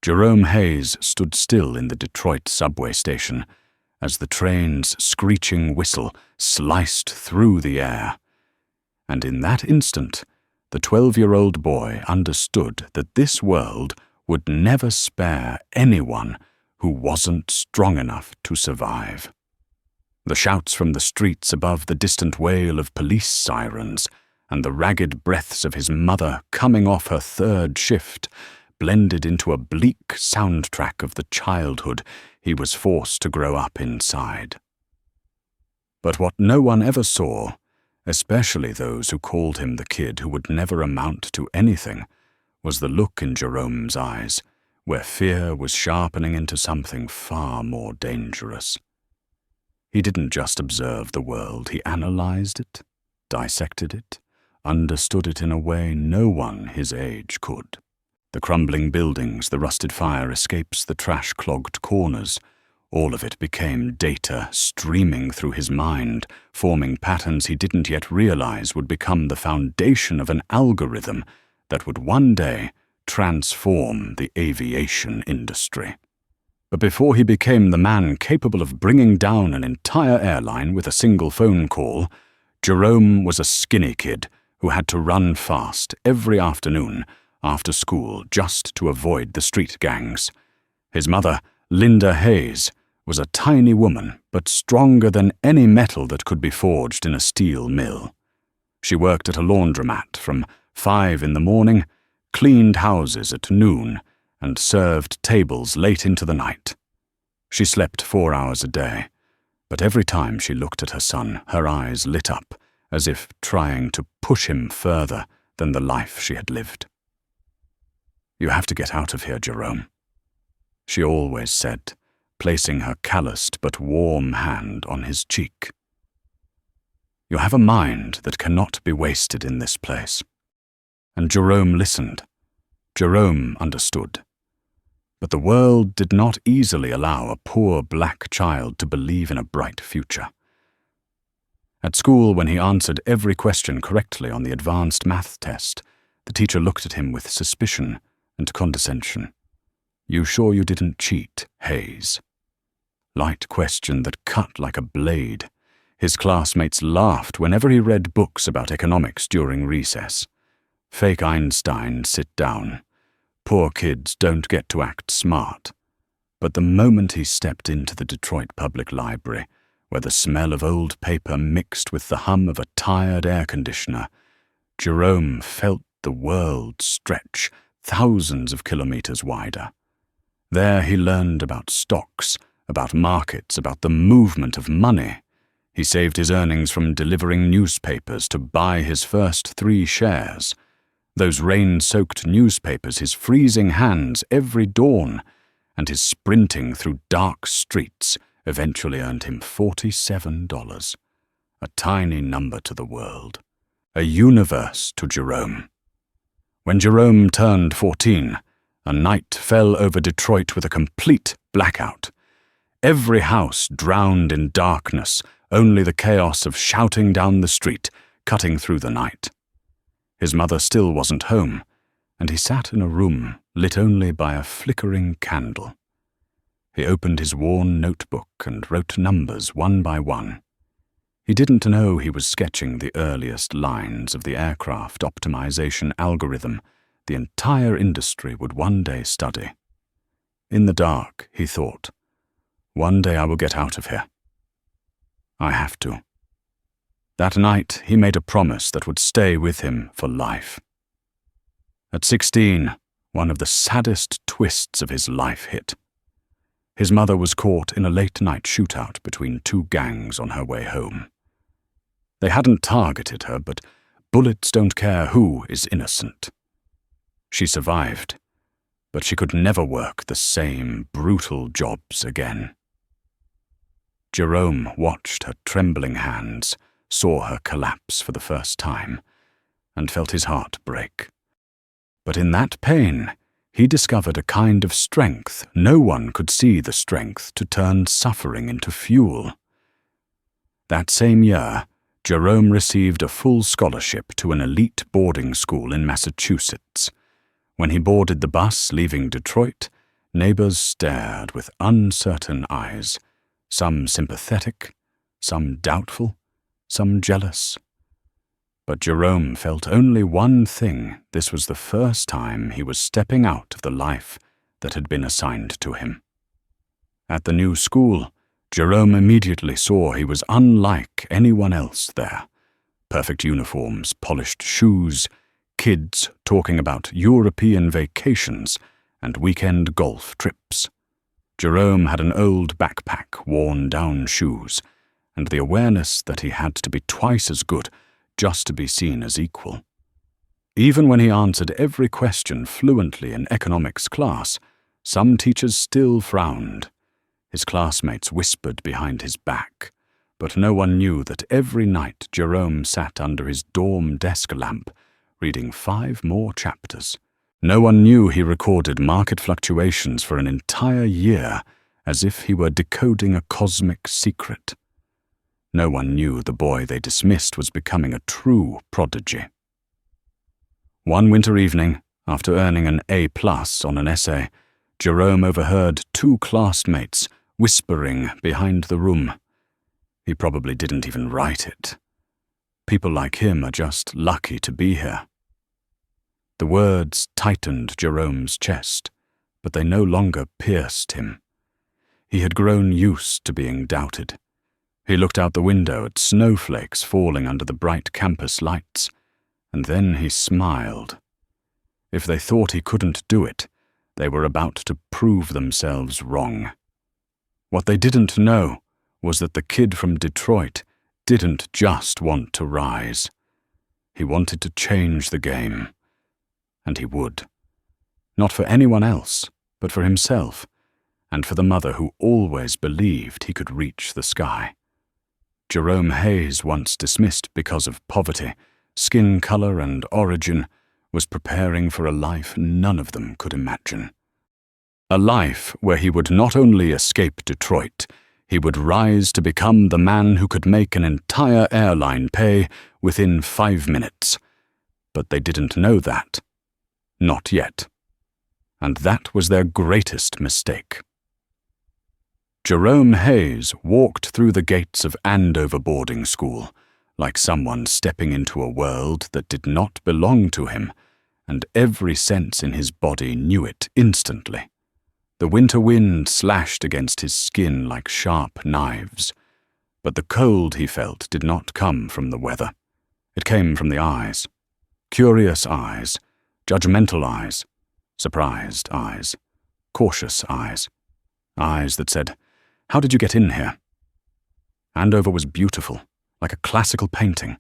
Jerome Hayes stood still in the Detroit subway station as the train's screeching whistle sliced through the air. And in that instant, the 12-year-old boy understood that this world would never spare anyone who wasn't strong enough to survive. The shouts from the streets above, the distant wail of police sirens, and the ragged breaths of his mother coming off her third shift blended into a bleak soundtrack of the childhood he was forced to grow up inside. But what no one ever saw, especially those who called him the kid who would never amount to anything, was the look in Jerome's eyes, where fear was sharpening into something far more dangerous. He didn't just observe the world, he analyzed it, dissected it, understood it in a way no one his age could. The crumbling buildings, the rusted fire escapes, the trash-clogged corners, all of it became data streaming through his mind, forming patterns he didn't yet realize would become the foundation of an algorithm that would one day transform the aviation industry. But before he became the man capable of bringing down an entire airline with a single phone call, Jerome was a skinny kid who had to run fast every afternoon after school just to avoid the street gangs. His mother, Linda Hayes, was a tiny woman, but stronger than any metal that could be forged in a steel mill. She worked at a laundromat from 5 in the morning, cleaned houses at noon, and served tables late into the night. She slept 4 hours a day, but every time she looked at her son, her eyes lit up, as if trying to push him further than the life she had lived. "You have to get out of here, Jerome," she always said, placing her calloused but warm hand on his cheek. "You have a mind that cannot be wasted in this place." And Jerome listened. Jerome understood. But the world did not easily allow a poor black child to believe in a bright future. At school, when he answered every question correctly on the advanced math test, the teacher looked at him with suspicion and condescension. "You sure you didn't cheat, Hayes?" Light question that cut like a blade. His classmates laughed whenever he read books about economics during recess. Fake Einstein, sit down. Poor kids don't get to act smart. But the moment he stepped into the Detroit Public Library, where the smell of old paper mixed with the hum of a tired air conditioner, Jerome felt the world stretch thousands of kilometers wider. There he learned about stocks, about markets, about the movement of money. He saved his earnings from delivering newspapers to buy his first 3 shares. Those rain-soaked newspapers, his freezing hands every dawn, and his sprinting through dark streets eventually earned him $47. A tiny number to the world. A universe to Jerome. When Jerome turned 14, a night fell over Detroit with a complete blackout. Every house drowned in darkness, only the chaos of shouting down the street, cutting through the night. His mother still wasn't home, and he sat in a room lit only by a flickering candle. He opened his worn notebook and wrote numbers one by one. He didn't know he was sketching the earliest lines of the aircraft optimization algorithm the entire industry would one day study. In the dark, he thought, "One day I will get out of here. I have to." That night, he made a promise that would stay with him for life. At 16, one of the saddest twists of his life hit. His mother was caught in a late-night shootout between 2 gangs on her way home. They hadn't targeted her, but bullets don't care who is innocent. She survived, but she could never work the same brutal jobs again. Jerome watched her trembling hands, saw her collapse for the first time, and felt his heart break. But in that pain, he discovered a kind of strength. No one could see the strength to turn suffering into fuel. That same year, Jerome received a full scholarship to an elite boarding school in Massachusetts. When he boarded the bus leaving Detroit, Neighbors stared with uncertain eyes, some sympathetic, some doubtful, some jealous. But Jerome felt only one thing: this was the first time he was stepping out of the life that had been assigned to him. At the new school, Jerome immediately saw he was unlike anyone else there. Perfect uniforms, polished shoes, kids talking about European vacations and weekend golf trips. Jerome had an old backpack, worn-down shoes, and the awareness that he had to be twice as good just to be seen as equal. Even when he answered every question fluently in economics class, some teachers still frowned. His classmates whispered behind his back, but no one knew that every night Jerome sat under his dorm desk lamp, reading 5 more chapters. No one knew he recorded market fluctuations for an entire year, as if he were decoding a cosmic secret. No one knew the boy they dismissed was becoming a true prodigy. One winter evening, after earning an A+ on an essay, Jerome overheard 2 classmates whispering behind the room. He probably didn't even write it. People like him are just lucky to be here. The words tightened Jerome's chest, but they no longer pierced him. He had grown used to being doubted. He looked out the window at snowflakes falling under the bright campus lights, and then he smiled. If they thought he couldn't do it, they were about to prove themselves wrong. What they didn't know was that the kid from Detroit didn't just want to rise. He wanted to change the game. And he would. Not for anyone else, but for himself, and for the mother who always believed he could reach the sky. Jerome Hayes, once dismissed because of poverty, skin color, and origin, was preparing for a life none of them could imagine. A life where he would not only escape Detroit, he would rise to become the man who could make an entire airline pay within 5 minutes. But they didn't know that. Not yet. And that was their greatest mistake. Jerome Hayes walked through the gates of Andover boarding school, like someone stepping into a world that did not belong to him, and every sense in his body knew it instantly. The winter wind slashed against his skin like sharp knives, but the cold he felt did not come from the weather. It came from the eyes. Curious eyes, judgmental eyes, surprised eyes, cautious eyes. Eyes that said, "How did you get in here?" Andover was beautiful, like a classical painting.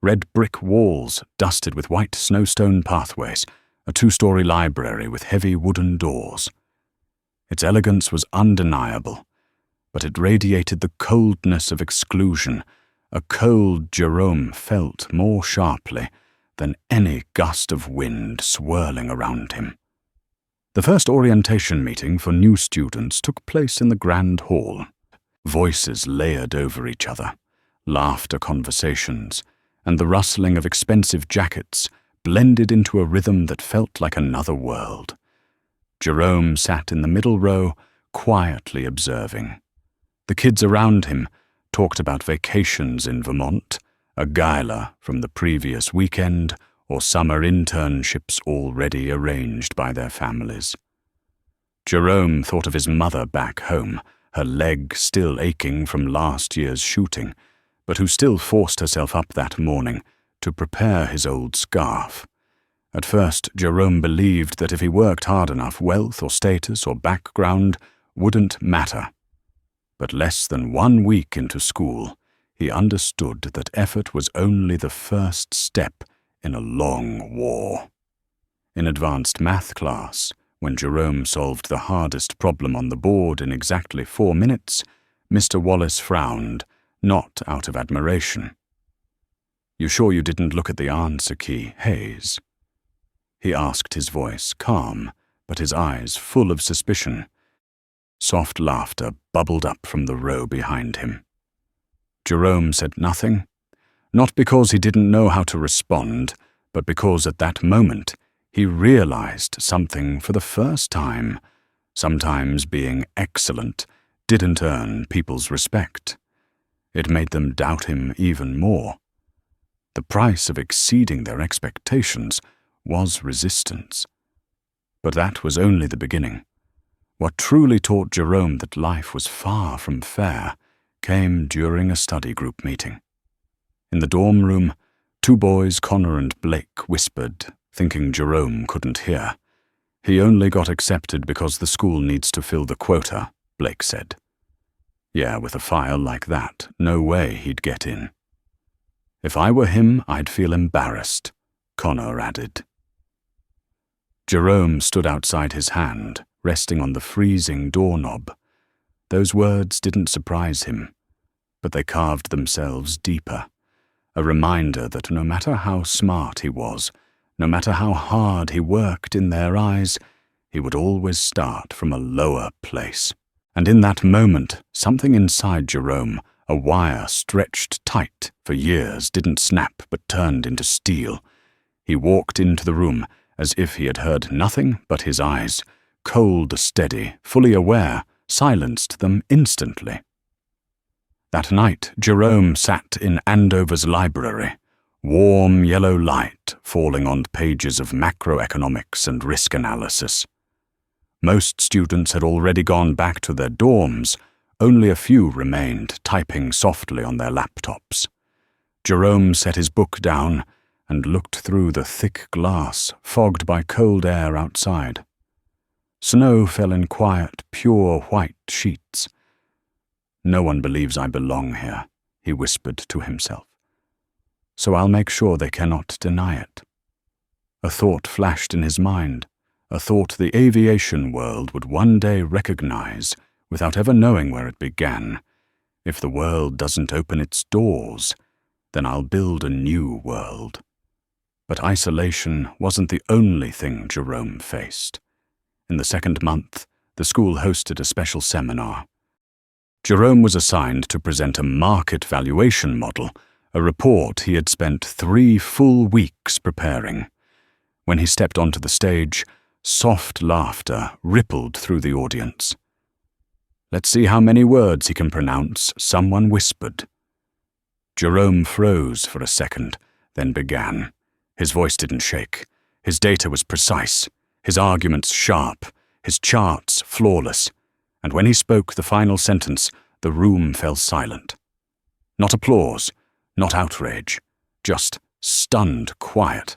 Red brick walls dusted with white snowstone pathways, a 2-story library with heavy wooden doors. Its elegance was undeniable, but it radiated the coldness of exclusion, a cold Jerome felt more sharply than any gust of wind swirling around him. The first orientation meeting for new students took place in the grand hall. Voices layered over each other, laughter conversations, and the rustling of expensive jackets blended into a rhythm that felt like another world. Jerome sat in the middle row, quietly observing. The kids around him talked about vacations in Vermont, a gala from the previous weekend, or summer internships already arranged by their families. Jerome thought of his mother back home, her leg still aching from last year's shooting, but who still forced herself up that morning to prepare his old scarf. At first, Jerome believed that if he worked hard enough, wealth or status or background wouldn't matter. But less than 1 week into school, he understood that effort was only the first step in a long war. In advanced math class, when Jerome solved the hardest problem on the board in exactly 4 minutes, Mr. Wallace frowned, not out of admiration. "You sure you didn't look at the answer key, Hayes?" He asked, his voice calm, but his eyes full of suspicion. Soft laughter bubbled up from the row behind him. Jerome said nothing, not because he didn't know how to respond, but because at that moment he realized something for the first time. Sometimes being excellent didn't earn people's respect. It made them doubt him even more. The price of exceeding their expectations was resistance. But that was only the beginning. What truly taught Jerome that life was far from fair came during a study group meeting. In the dorm room, two boys, Connor and Blake, whispered, thinking Jerome couldn't hear. "He only got accepted because the school needs to fill the quota," Blake said. "Yeah, with a file like that, no way he'd get in." "If I were him, I'd feel embarrassed," Connor added. Jerome stood outside his hand, resting on the freezing doorknob. Those words didn't surprise him, but they carved themselves deeper. A reminder that no matter how smart he was, no matter how hard he worked in their eyes, he would always start from a lower place. And in that moment, something inside Jerome, a wire stretched tight for years, didn't snap but turned into steel. He walked into the room as if he had heard nothing but his eyes, cold, steady, fully aware, silenced them instantly. That night, Jerome sat in Andover's library, warm yellow light falling on pages of macroeconomics and risk analysis. Most students had already gone back to their dorms. Only a few remained, typing softly on their laptops. Jerome set his book down and looked through the thick glass, fogged by cold air outside. Snow fell in quiet, pure white sheets. "No one believes I belong here," he whispered to himself. "So I'll make sure they cannot deny it." A thought flashed in his mind, a thought the aviation world would one day recognize, without ever knowing where it began. If the world doesn't open its doors, then I'll build a new world. But isolation wasn't the only thing Jerome faced. In the second month, the school hosted a special seminar. Jerome was assigned to present a market valuation model, a report he had spent 3 full weeks preparing. When he stepped onto the stage, soft laughter rippled through the audience. "Let's see how many words he can pronounce," someone whispered. Jerome froze for a second, then began. His voice didn't shake. His data was precise, his arguments sharp, his charts flawless. And when he spoke the final sentence, the room fell silent. Not applause, not outrage, just stunned quiet.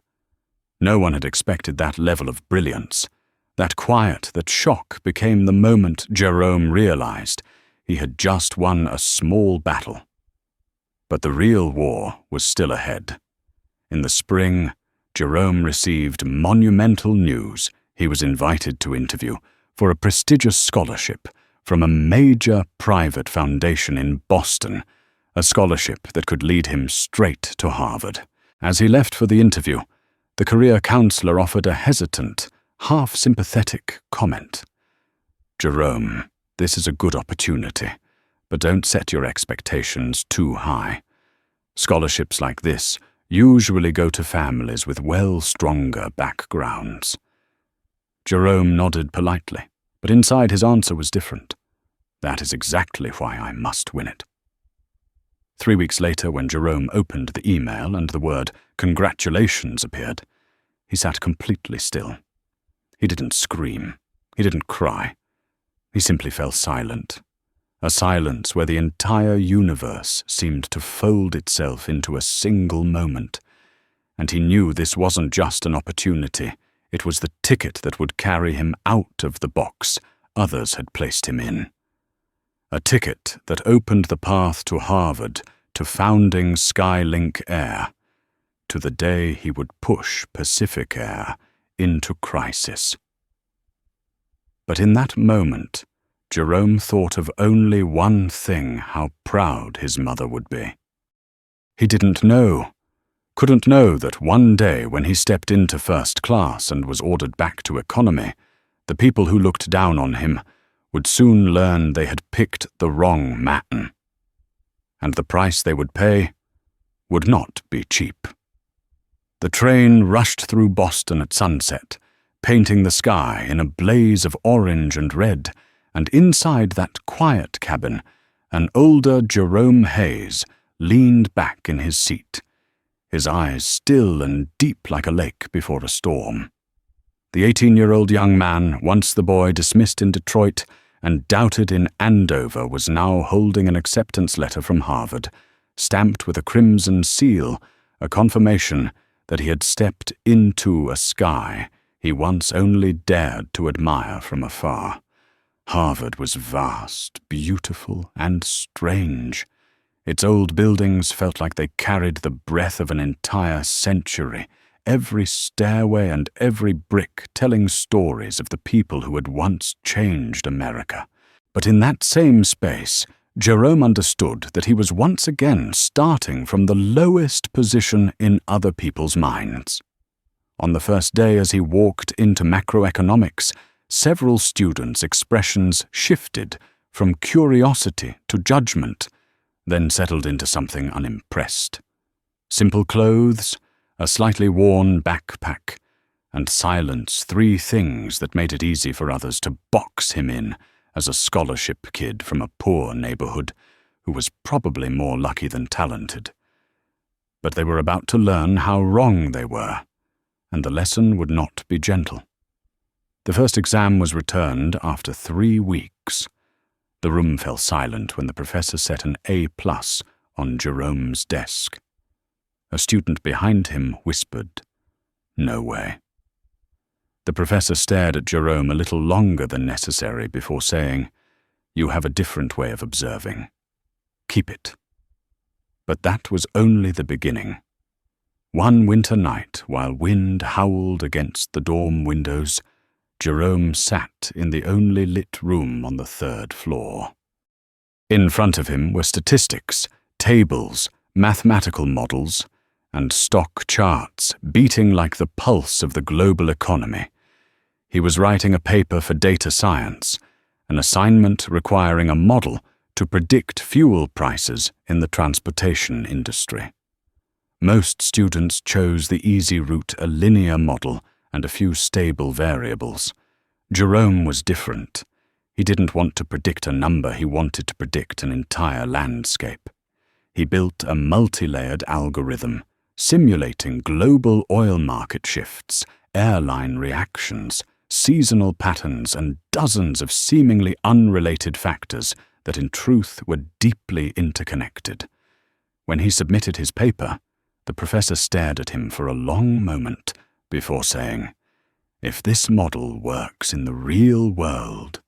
No one had expected that level of brilliance, that quiet, that shock became the moment Jerome realized he had just won a small battle. But the real war was still ahead. In the spring, Jerome received monumental news. He was invited to interview for a prestigious scholarship from a major private foundation in Boston, a scholarship that could lead him straight to Harvard. As he left for the interview, the career counselor offered a hesitant, half-sympathetic comment. "Jerome, this is a good opportunity, but don't set your expectations too high. Scholarships like this usually go to families with stronger backgrounds." Jerome nodded politely, but inside his answer was different. "That is exactly why I must win it." 3 weeks later, when Jerome opened the email and the word "congratulations" appeared, he sat completely still. He didn't scream. He didn't cry. He simply fell silent. A silence where the entire universe seemed to fold itself into a single moment. And he knew this wasn't just an opportunity. It was the ticket that would carry him out of the box others had placed him in. A ticket that opened the path to Harvard, to founding Skylink Air, to the day he would push Pacific Air into crisis. But in that moment, Jerome thought of only one thing: how proud his mother would be. He couldn't know that one day when he stepped into first class and was ordered back to economy, the people who looked down on him would soon learn they had picked the wrong man. And the price they would pay would not be cheap. The train rushed through Boston at sunset, painting the sky in a blaze of orange and red, and inside that quiet cabin, an older Jerome Hayes leaned back in his seat, his eyes still and deep like a lake before a storm. The 18-year-old young man, once the boy dismissed in Detroit and doubted in Andover, was now holding an acceptance letter from Harvard, stamped with a crimson seal, a confirmation that he had stepped into a sky he once only dared to admire from afar. Harvard was vast, beautiful, and strange. Its old buildings felt like they carried the breath of an entire century, every stairway and every brick telling stories of the people who had once changed America. But in that same space, Jerome understood that he was once again starting from the lowest position in other people's minds. On the first day as he walked into macroeconomics, several students' expressions shifted from curiosity to judgment, then settled into something unimpressed. Simple clothes, a slightly worn backpack, and silence, three things that made it easy for others to box him in as a scholarship kid from a poor neighborhood who was probably more lucky than talented. But they were about to learn how wrong they were, and the lesson would not be gentle. The first exam was returned after 3 weeks. The room fell silent when the professor set an A+ on Jerome's desk. A student behind him whispered, "No way." The professor stared at Jerome a little longer than necessary before saying, "You have a different way of observing. Keep it." But that was only the beginning. One winter night, while wind howled against the dorm windows, Jerome sat in the only lit room on the 3rd floor. In front of him were statistics, tables, mathematical models, and stock charts beating like the pulse of the global economy. He was writing a paper for data science, an assignment requiring a model to predict fuel prices in the transportation industry. Most students chose the easy route, a linear model and a few stable variables. Jerome was different. He didn't want to predict a number, he wanted to predict an entire landscape. He built a multi-layered algorithm, simulating global oil market shifts, airline reactions, seasonal patterns, and dozens of seemingly unrelated factors that in truth were deeply interconnected. When he submitted his paper, the professor stared at him for a long moment before saying, "If this model works in the real world,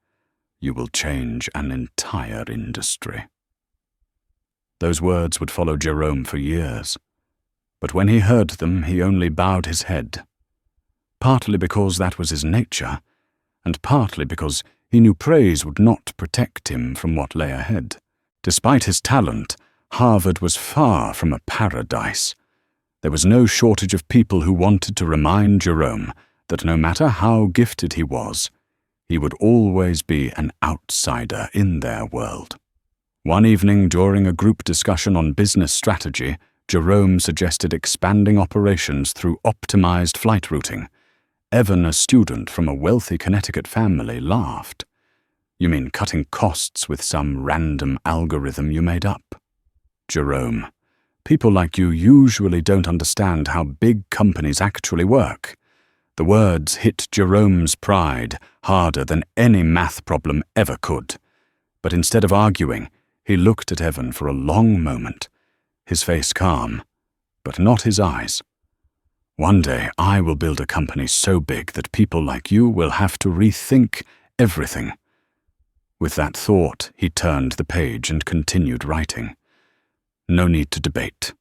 you will change an entire industry." Those words would follow Jerome for years, but when he heard them, he only bowed his head, partly because that was his nature, and partly because he knew praise would not protect him from what lay ahead. Despite his talent, Harvard was far from a paradise. There was no shortage of people who wanted to remind Jerome that no matter how gifted he was, he would always be an outsider in their world. One evening during a group discussion on business strategy, Jerome suggested expanding operations through optimized flight routing. Evan, a student from a wealthy Connecticut family, laughed. "You mean cutting costs with some random algorithm you made up?" "Jerome, people like you usually don't understand how big companies actually work." The words hit Jerome's pride harder than any math problem ever could. But instead of arguing, he looked at Evan for a long moment, his face calm, but not his eyes. "One day I will build a company so big that people like you will have to rethink everything." With that thought, he turned the page and continued writing. No need to debate.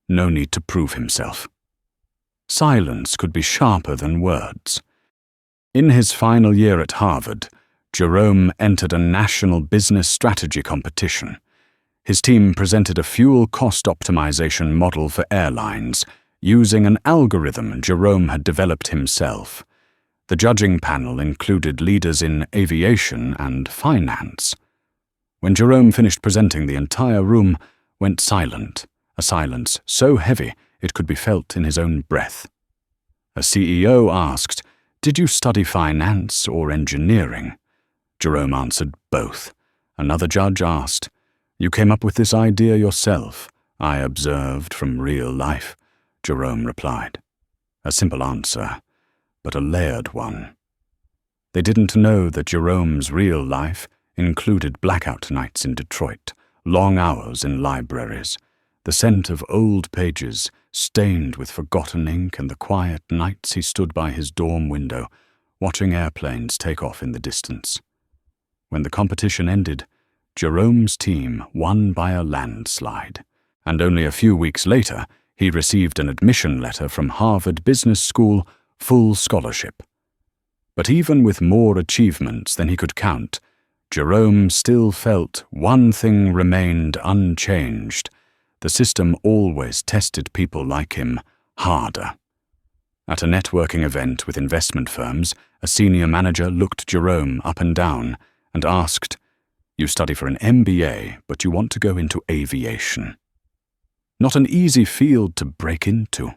No need to prove himself. Silence could be sharper than words. In his final year at Harvard, Jerome entered a national business strategy competition. His team presented a fuel cost optimization model for airlines, using an algorithm Jerome had developed himself. The judging panel included leaders in aviation and finance. When Jerome finished presenting, the entire room went silent, a silence so heavy it could be felt in his own breath. A CEO asked, "Did you study finance or engineering?" Jerome answered, "Both." Another judge asked, "You came up with this idea yourself?" "I observed from real life," Jerome replied. A simple answer, but a layered one. They didn't know that Jerome's real life included blackout nights in Detroit, long hours in libraries, the scent of old pages stained with forgotten ink, and the quiet nights he stood by his dorm window, watching airplanes take off in the distance. When the competition ended, Jerome's team won by a landslide, and only a few weeks later, he received an admission letter from Harvard Business School, full scholarship. But even with more achievements than he could count, Jerome still felt one thing remained unchanged. The system always tested people like him harder. At a networking event with investment firms, a senior manager looked Jerome up and down and asked, "You study for an MBA, but you want to go into aviation. Not an easy field to break into."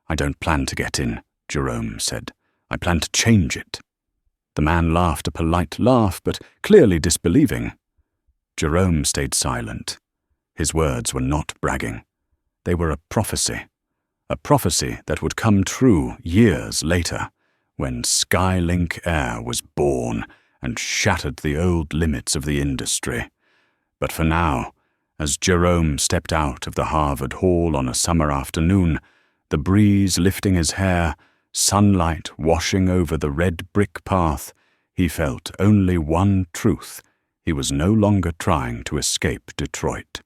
"I don't plan to get in," Jerome said. "I plan to change it." The man laughed a polite laugh, but clearly disbelieving. Jerome stayed silent. His words were not bragging. They were a prophecy that would come true years later, when Skylink Air was born and shattered the old limits of the industry. But for now, as Jerome stepped out of the Harvard Hall on a summer afternoon, the breeze lifting his hair, sunlight washing over the red brick path, he felt only one truth: he was no longer trying to escape Detroit.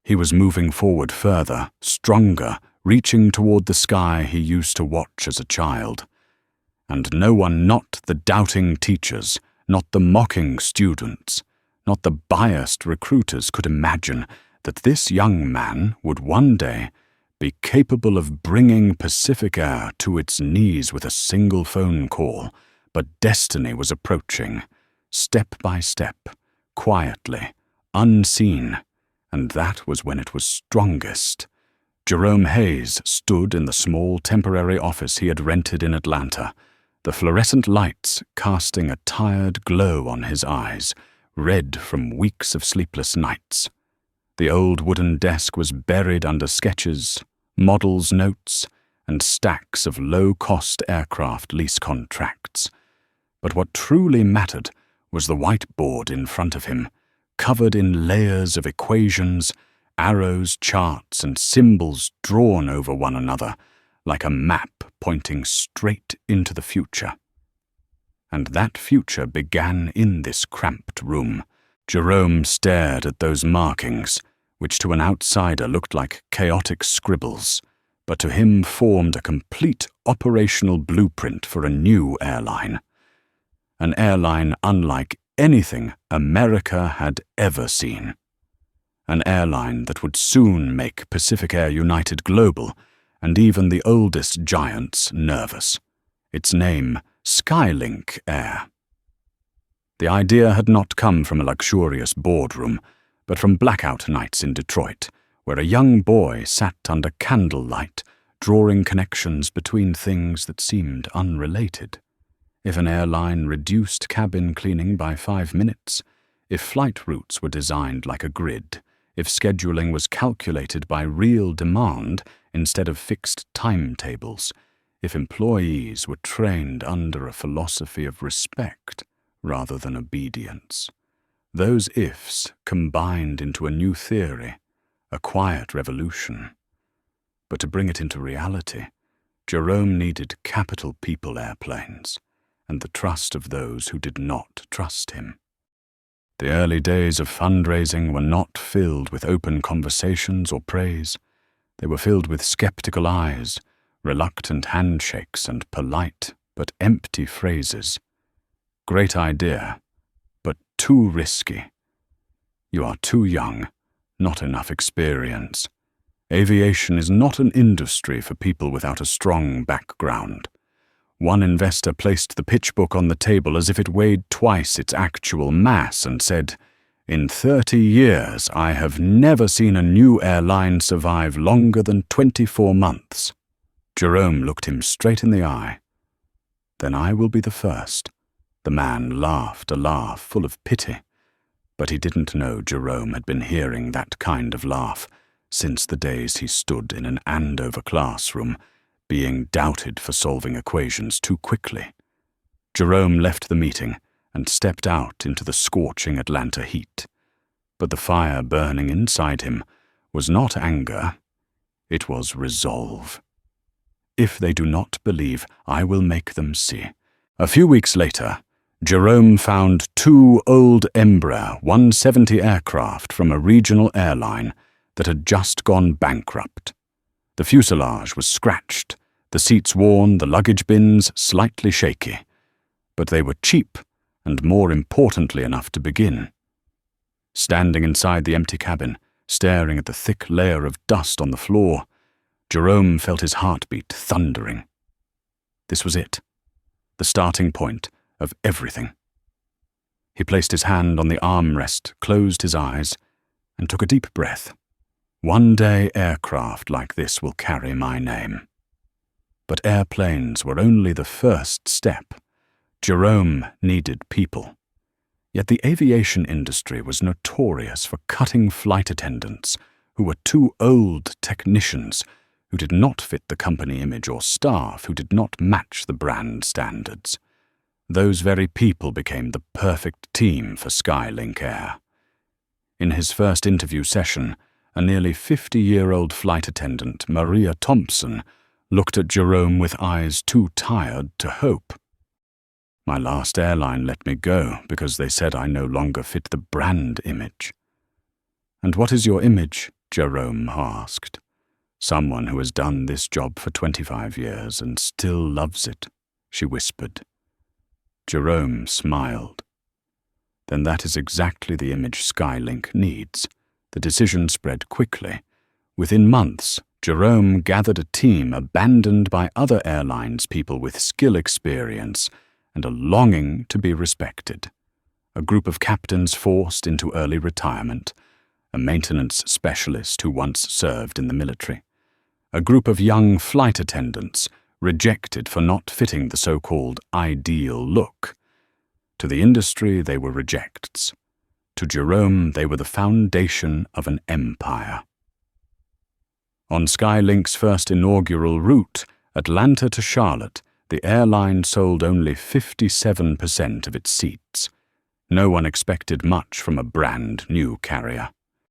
He was moving forward further, stronger, reaching toward the sky he used to watch as a child. And no one, not the doubting teachers, not the mocking students, not the biased recruiters, could imagine that this young man would one day be capable of bringing Pacific Air to its knees with a single phone call. But destiny was approaching, step by step, quietly, unseen, and that was when it was strongest. Jerome Hayes stood in the small temporary office he had rented in Atlanta, the fluorescent lights casting a tired glow on his eyes, red from weeks of sleepless nights. The old wooden desk was buried under sketches, models' notes, and stacks of low-cost aircraft lease contracts. But what truly mattered was the whiteboard in front of him, covered in layers of equations, arrows, charts, and symbols drawn over one another, like a map pointing straight into the future. And that future began in this cramped room. Jerome stared at those markings, which to an outsider looked like chaotic scribbles, but to him formed a complete operational blueprint for a new airline. An airline unlike anything America had ever seen. An airline that would soon make Pacific Air United global, and even the oldest giants nervous. Its name, Skylink Air. The idea had not come from a luxurious boardroom, but from blackout nights in Detroit, where a young boy sat under candlelight, drawing connections between things that seemed unrelated. If an airline reduced cabin cleaning by 5 minutes, if flight routes were designed like a grid, if scheduling was calculated by real demand instead of fixed timetables, if employees were trained under a philosophy of respect rather than obedience. Those ifs combined into a new theory, a quiet revolution. But to bring it into reality, Jerome needed capital people airplanes, and the trust of those who did not trust him. The early days of fundraising were not filled with open conversations or praise. They were filled with skeptical eyes, reluctant handshakes, and polite but empty phrases. Great idea, but too risky. You are too young, not enough experience. Aviation is not an industry for people without a strong background. One investor placed the pitch book on the table as if it weighed twice its actual mass and said, "In 30 years, I have never seen a new airline survive longer than 24 months. Jerome looked him straight in the eye. Then I will be the first." The man laughed a laugh full of pity, but he didn't know Jerome had been hearing that kind of laugh since the days he stood in an Andover classroom, being doubted for solving equations too quickly. Jerome left the meeting and stepped out into the scorching Atlanta heat. But the fire burning inside him was not anger, it was resolve. "If they do not believe, I will make them see." A few weeks later, Jerome found 2 old Embraer 170 aircraft from a regional airline that had just gone bankrupt. The fuselage was scratched, the seats worn, the luggage bins slightly shaky. But they were cheap and, more importantly, enough to begin. Standing inside the empty cabin, staring at the thick layer of dust on the floor, Jerome felt his heartbeat thundering. This was it, the starting point of everything. He placed his hand on the armrest, closed his eyes, and took a deep breath. One day aircraft like this will carry my name. But airplanes were only the first step. Jerome needed people. Yet the aviation industry was notorious for cutting flight attendants who were too old technicians, who did not fit the company image, or staff who did not match the brand standards. Those very people became the perfect team for Skylink Air. In his first interview session, a nearly 50-year-old flight attendant, Maria Thompson, looked at Jerome with eyes too tired to hope. "My last airline let me go because they said I no longer fit the brand image." "And what is your image?" Jerome asked. "Someone who has done this job for 25 years and still loves it," she whispered. Jerome smiled. "Then that is exactly the image Skylink needs." The decision spread quickly. Within months, Jerome gathered a team abandoned by other airlines, people with skill experience and a longing to be respected. A group of captains forced into early retirement, a maintenance specialist who once served in the military, a group of young flight attendants rejected for not fitting the so-called ideal look. To the industry, they were rejects. To Jerome, they were the foundation of an empire. On Skylink's first inaugural route, Atlanta to Charlotte, the airline sold only 57% of its seats. No one expected much from a brand new carrier.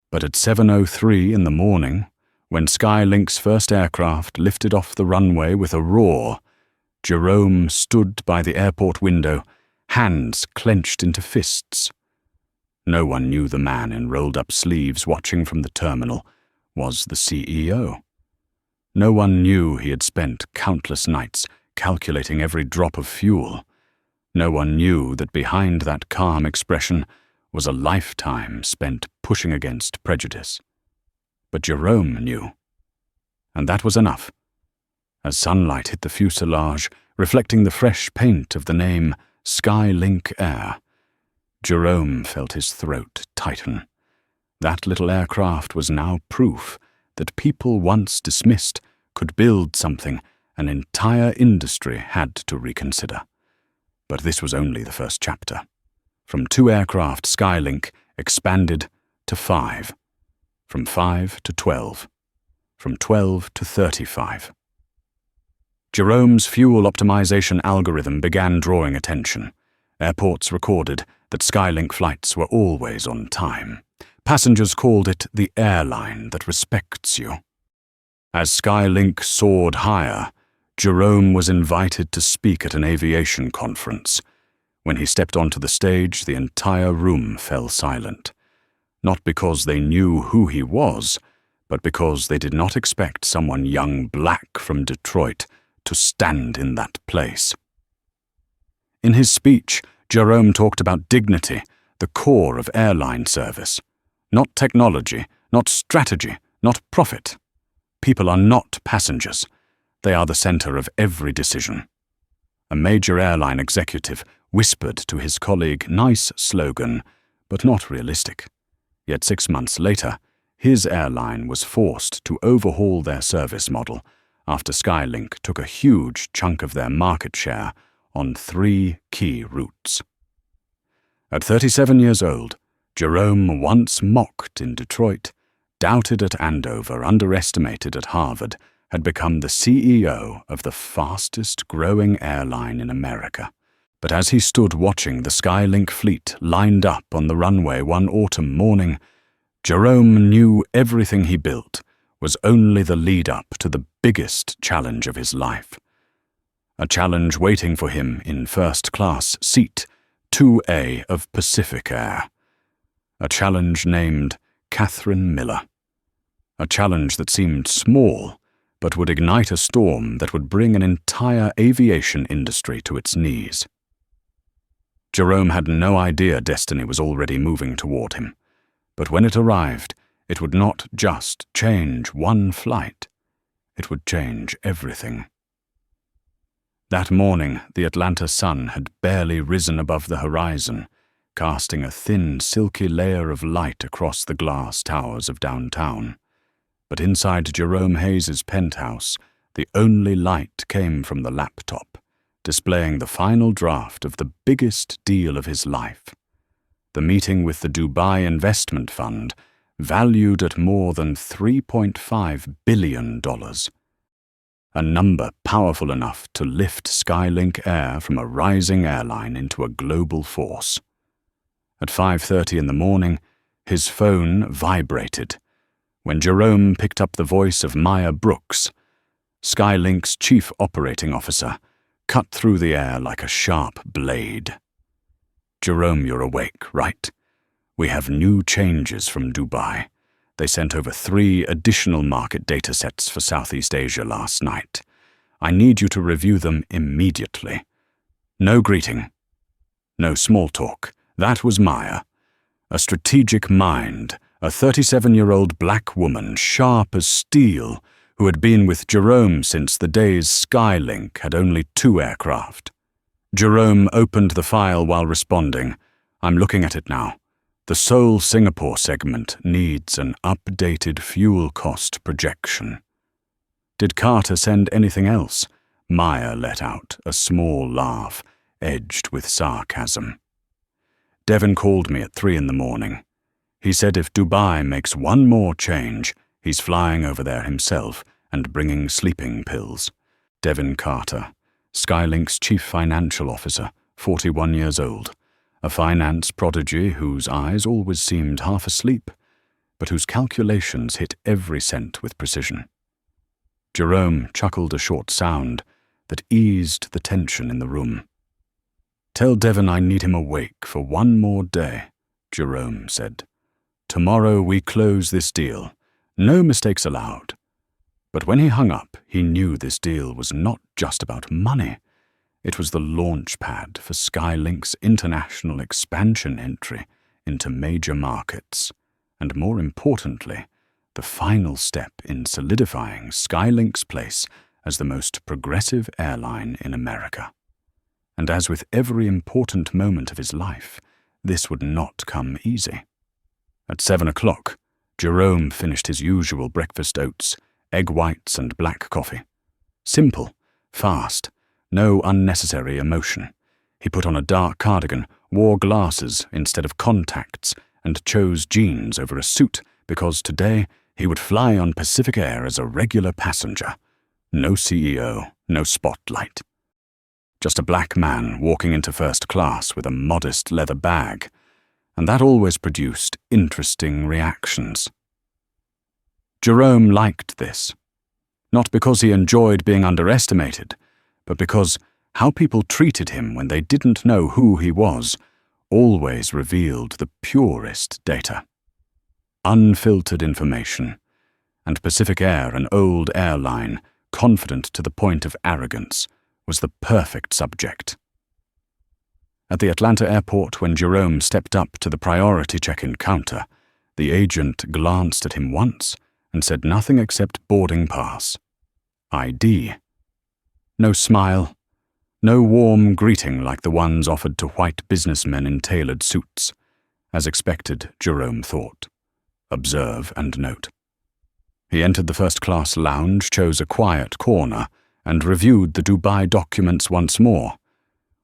But at 7:03 in the morning, when Skylink's first aircraft lifted off the runway with a roar, Jerome stood by the airport window, hands clenched into fists. No one knew the man in rolled-up sleeves watching from the terminal was the CEO. No one knew he had spent countless nights calculating every drop of fuel. No one knew that behind that calm expression was a lifetime spent pushing against prejudice. But Jerome knew. And that was enough. As sunlight hit the fuselage, reflecting the fresh paint of the name Skylink Air, Jerome felt his throat tighten. That little aircraft was now proof that people once dismissed could build something an entire industry had to reconsider. But this was only the first chapter. From 2 aircraft, Skylink expanded to 5. From 5 to 12. From 12 to 35. Jerome's fuel optimization algorithm began drawing attention. Airports recorded that Skylink flights were always on time. Passengers called it the airline that respects you. As Skylink soared higher, Jerome was invited to speak at an aviation conference. When he stepped onto the stage, the entire room fell silent. Not because they knew who he was, but because they did not expect someone young black from Detroit to stand in that place. In his speech, Jerome talked about dignity, the core of airline service. Not technology, not strategy, not profit. People are not passengers. They are the center of every decision. A major airline executive whispered to his colleague, "Nice slogan, but not realistic." Yet 6 months later, his airline was forced to overhaul their service model after Skylink took a huge chunk of their market share on 3 key routes. At 37 years old, Jerome, once mocked in Detroit, doubted at Andover, underestimated at Harvard, had become the CEO of the fastest-growing airline in America. But as he stood watching the Skylink fleet lined up on the runway one autumn morning, Jerome knew everything he built was only the lead-up to the biggest challenge of his life. A challenge waiting for him in first-class seat 2A of Pacific Air. A challenge named Catherine Miller. A challenge that seemed small, but would ignite a storm that would bring an entire aviation industry to its knees. Jerome had no idea destiny was already moving toward him, but when it arrived, it would not just change one flight, it would change everything. That morning, the Atlanta sun had barely risen above the horizon, casting a thin, silky layer of light across the glass towers of downtown. But inside Jerome Hayes's penthouse, the only light came from the laptop, displaying the final draft of the biggest deal of his life. The meeting with the Dubai Investment Fund, valued at more than $3.5 billion. A number powerful enough to lift Skylink Air from a rising airline into a global force. At 5:30 in the morning, his phone vibrated when Jerome picked up the voice of Maya Brooks, Skylink's chief operating officer, cut through the air like a sharp blade. "Jerome, you're awake, right? We have new changes from Dubai. They sent over 3 additional market datasets for Southeast Asia last night. I need you to review them immediately. No greeting. No small talk. That was Maya. A strategic mind, a 37-year-old black woman, sharp as steel, who had been with Jerome since the days Skylink had only 2 aircraft. Jerome opened the file while responding. I'm looking at it now. The Seoul Singapore segment needs an updated fuel cost projection. Did Carter send anything else? Maya let out a small laugh, edged with sarcasm. Devin called me at 3 in the morning. He said if Dubai makes one more change, he's flying over there himself and bringing sleeping pills. Devin Carter, Skylink's chief financial officer, 41 years old, a finance prodigy whose eyes always seemed half asleep, but whose calculations hit every cent with precision. Jerome chuckled a short sound that eased the tension in the room. Tell Devin I need him awake for one more day, Jerome said. Tomorrow we close this deal. No mistakes allowed. But when he hung up, he knew this deal was not just about money. It was the launch pad for Skylink's international expansion entry into major markets, and more importantly, the final step in solidifying Skylink's place as the most progressive airline in America. And as with every important moment of his life, this would not come easy. At 7 o'clock, Jerome finished his usual breakfast oats, egg whites and black coffee. Simple, fast, no unnecessary emotion. He put on a dark cardigan, wore glasses instead of contacts, and chose jeans over a suit because today he would fly on Pacific Air as a regular passenger. No CEO, no spotlight. Just a black man walking into first class with a modest leather bag, and that always produced interesting reactions. Jerome liked this, not because he enjoyed being underestimated, but because how people treated him when they didn't know who he was always revealed the purest data. Unfiltered information, and Pacific Air, an old airline, confident to the point of arrogance, was the perfect subject. At the Atlanta airport, when Jerome stepped up to the priority check-in counter, the agent glanced at him once and said nothing except boarding pass. ID. No smile, no warm greeting like the ones offered to white businessmen in tailored suits. As expected, Jerome thought. Observe and note. He entered the first-class lounge, chose a quiet corner, and reviewed the Dubai documents once more.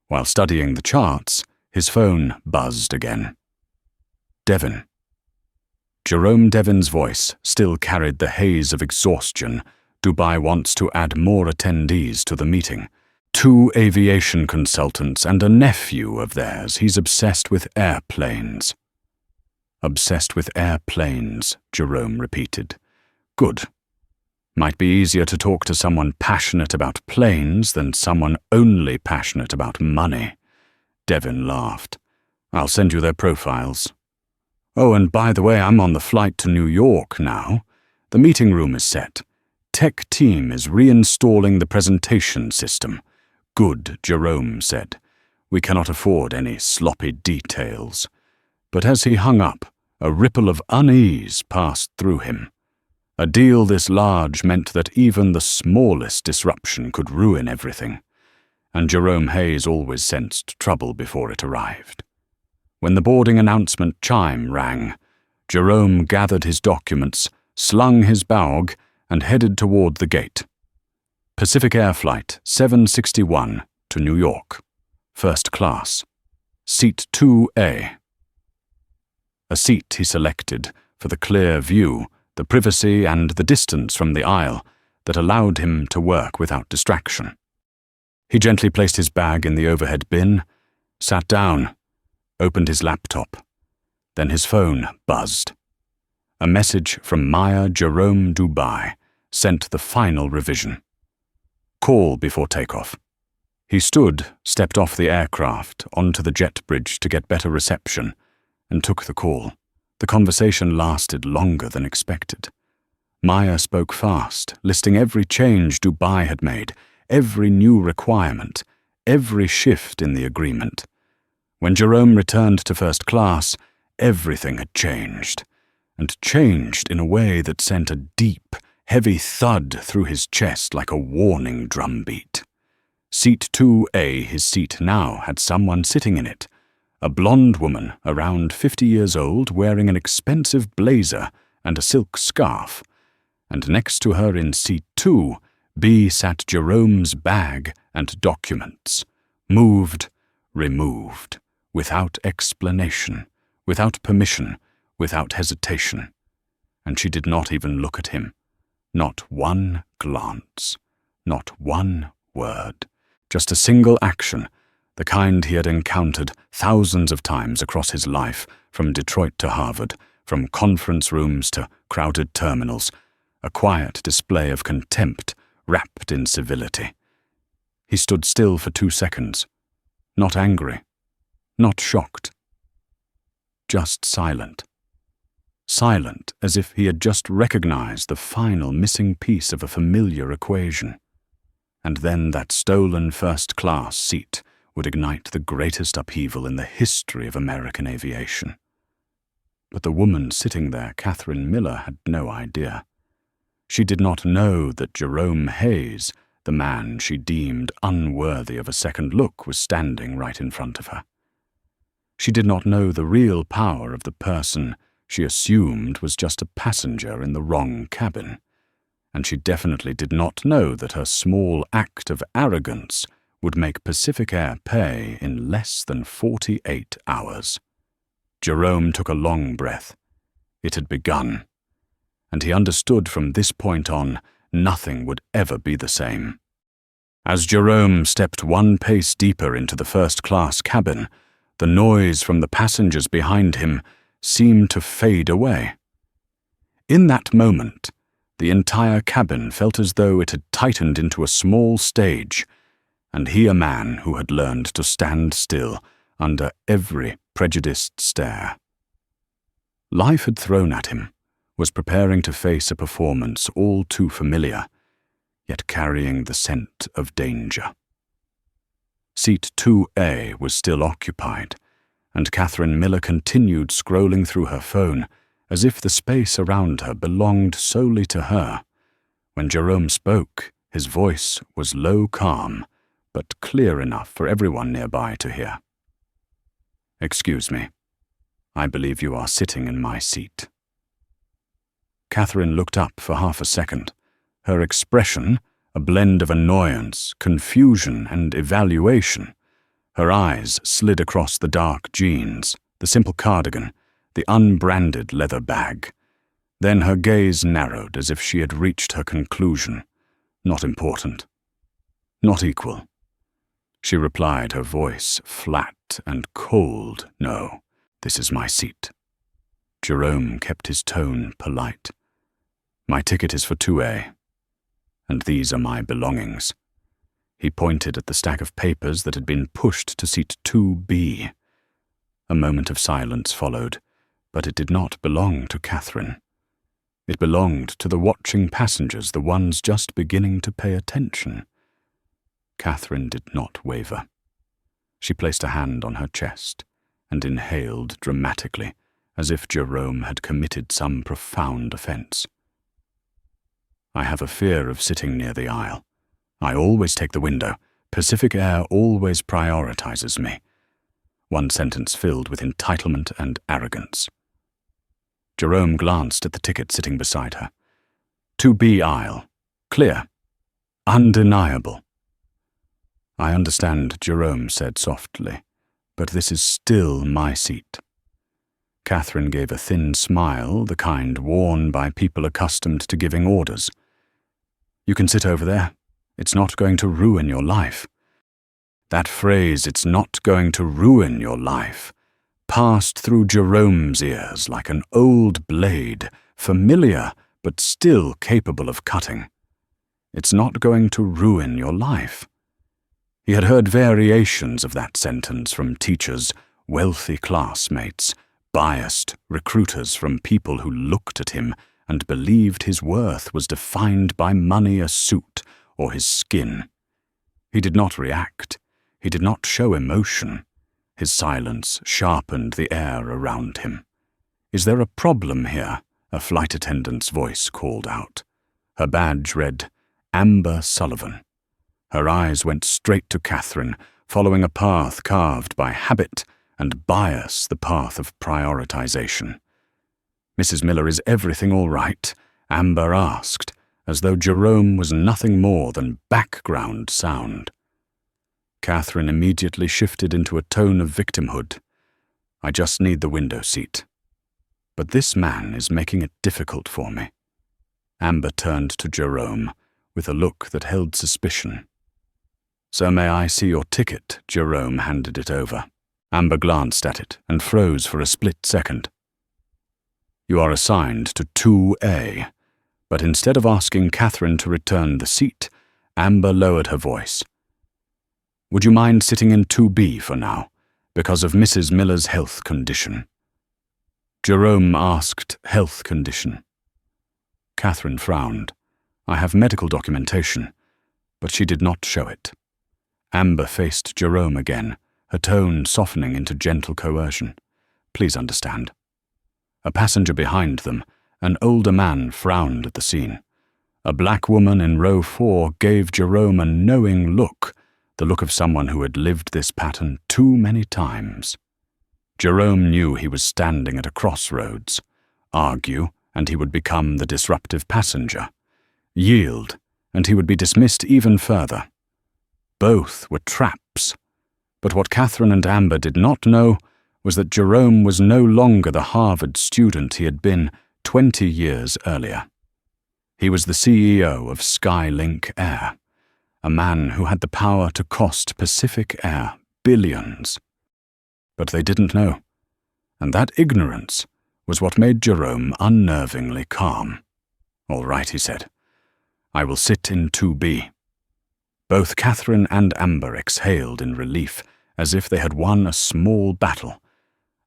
While studying the charts, his phone buzzed again. Devon. Jerome Devon's voice still carried the haze of exhaustion. Dubai wants to add more attendees to the meeting. 2 aviation consultants and a nephew of theirs. He's obsessed with airplanes. Obsessed with airplanes, Jerome repeated. Good. Might be easier to talk to someone passionate about planes than someone only passionate about money. Devon laughed. I'll send you their profiles. Oh, and by the way, I'm on the flight to New York now. The meeting room is set. Tech team is reinstalling the presentation system. Good, Jerome said. We cannot afford any sloppy details. But as he hung up, a ripple of unease passed through him. A deal this large meant that even the smallest disruption could ruin everything, and Jerome Hayes always sensed trouble before it arrived. When the boarding announcement chime rang, Jerome gathered his documents, slung his bag, and headed toward the gate. Pacific Air Flight 761 to New York. First class. Seat 2A. A seat he selected for the clear view, the privacy and the distance from the aisle that allowed him to work without distraction. He gently placed his bag in the overhead bin, sat down, opened his laptop. Then his phone buzzed. A message from Maya Jerome Dubai sent the final revision. Call before takeoff. He stood, stepped off the aircraft onto the jet bridge to get better reception, and took the call. The conversation lasted longer than expected. Maya spoke fast, listing every change Dubai had made, every new requirement, every shift in the agreement. When Jerome returned to first class, everything had changed, and changed in a way that sent a deep, heavy thud through his chest like a warning drumbeat. Seat 2A, his seat now, had someone sitting in it, a blonde woman around 50 years old wearing an expensive blazer and a silk scarf, and next to her in seat 2B sat Jerome's bag and documents, moved, removed, without explanation, without permission, without hesitation. And she did not even look at him. Not one glance, not one word, just a single action, the kind he had encountered thousands of times across his life, from Detroit to Harvard, from conference rooms to crowded terminals, a quiet display of contempt wrapped in civility. He stood still for 2 seconds, not angry, not shocked, just silent. Silent as if he had just recognized the final missing piece of a familiar equation. And then that stolen first-class seat would ignite the greatest upheaval in the history of American aviation. But the woman sitting there, Catherine Miller, had no idea. She did not know that Jerome Hayes, the man she deemed unworthy of a second look, was standing right in front of her. She did not know the real power of the person she assumed was just a passenger in the wrong cabin, and she definitely did not know that her small act of arrogance would make Pacific Air pay in less than 48 hours. Jerome took a long breath. It had begun, and he understood from this point on nothing would ever be the same. As Jerome stepped 1 pace deeper into the first-class cabin, the noise from the passengers behind him seemed to fade away. In that moment, the entire cabin felt as though it had tightened into a small stage, and he, a man who had learned to stand still under every prejudiced stare. Life had thrown at him, was preparing to face a performance all too familiar, yet carrying the scent of danger. Seat 2A was still occupied, and Catherine Miller continued scrolling through her phone as if the space around her belonged solely to her. When Jerome spoke, his voice was low, calm, but clear enough for everyone nearby to hear. "Excuse me. I believe you are sitting in my seat." Catherine looked up for half a second, her expression a blend of annoyance, confusion, and evaluation, Her eyes slid across the dark jeans, the simple cardigan, the unbranded leather bag. Then her gaze narrowed as if she had reached her conclusion. Not important. Not equal. She replied, her voice flat and cold. No, this is my seat. Jerome kept his tone polite. My ticket is for 2A, and these are my belongings. He pointed at the stack of papers that had been pushed to seat 2B. A moment of silence followed, but it did not belong to Catherine. It belonged to the watching passengers, the ones just beginning to pay attention. Catherine did not waver. She placed a hand on her chest and inhaled dramatically, as if Jerome had committed some profound offense. I have a fear of sitting near the aisle. I always take the window. Pacific Air always prioritizes me. One sentence filled with entitlement and arrogance. Jerome glanced at the ticket sitting beside her. 2B aisle. Clear. Undeniable. I understand, Jerome said softly, but this is still my seat. Catherine gave a thin smile, the kind worn by people accustomed to giving orders. You can sit over there. It's not going to ruin your life. That phrase, it's not going to ruin your life, passed through Jerome's ears like an old blade, familiar but still capable of cutting. It's not going to ruin your life. He had heard variations of that sentence from teachers, wealthy classmates, biased recruiters from people who looked at him and believed his worth was defined by money, a suit, or his skin. He did not react. He did not show emotion. His silence sharpened the air around him. Is there a problem here? A flight attendant's voice called out. Her badge read, Amber Sullivan. Her eyes went straight to Catherine, following a path carved by habit and bias, the path of prioritization. Mrs. Miller, is everything all right? Amber asked, as though Jerome was nothing more than background sound. Catherine immediately shifted into a tone of victimhood. I just need the window seat. But this man is making it difficult for me. Amber turned to Jerome with a look that held suspicion. So may I see your ticket? Jerome handed it over. Amber glanced at it and froze for a split second. You are assigned to 2A, but instead of asking Catherine to return the seat, Amber lowered her voice. Would you mind sitting in 2B for now, because of Mrs. Miller's health condition? Jerome asked, health condition. Catherine frowned. I have medical documentation, but she did not show it. Amber faced Jerome again, her tone softening into gentle coercion. Please understand. A passenger behind them, an older man, frowned at the scene. A black woman in row 4 gave Jerome a knowing look, the look of someone who had lived this pattern too many times. Jerome knew he was standing at a crossroads. Argue, and he would become the disruptive passenger. Yield, and he would be dismissed even further. Both were traps. But what Catherine and Amber did not know was that Jerome was no longer the Harvard student he had been 20 years earlier. He was the CEO of Skylink Air, a man who had the power to cost Pacific Air billions. But they didn't know, and that ignorance was what made Jerome unnervingly calm. All right, he said. I will sit in 2B. Both Catherine and Amber exhaled in relief, as if they had won a small battle,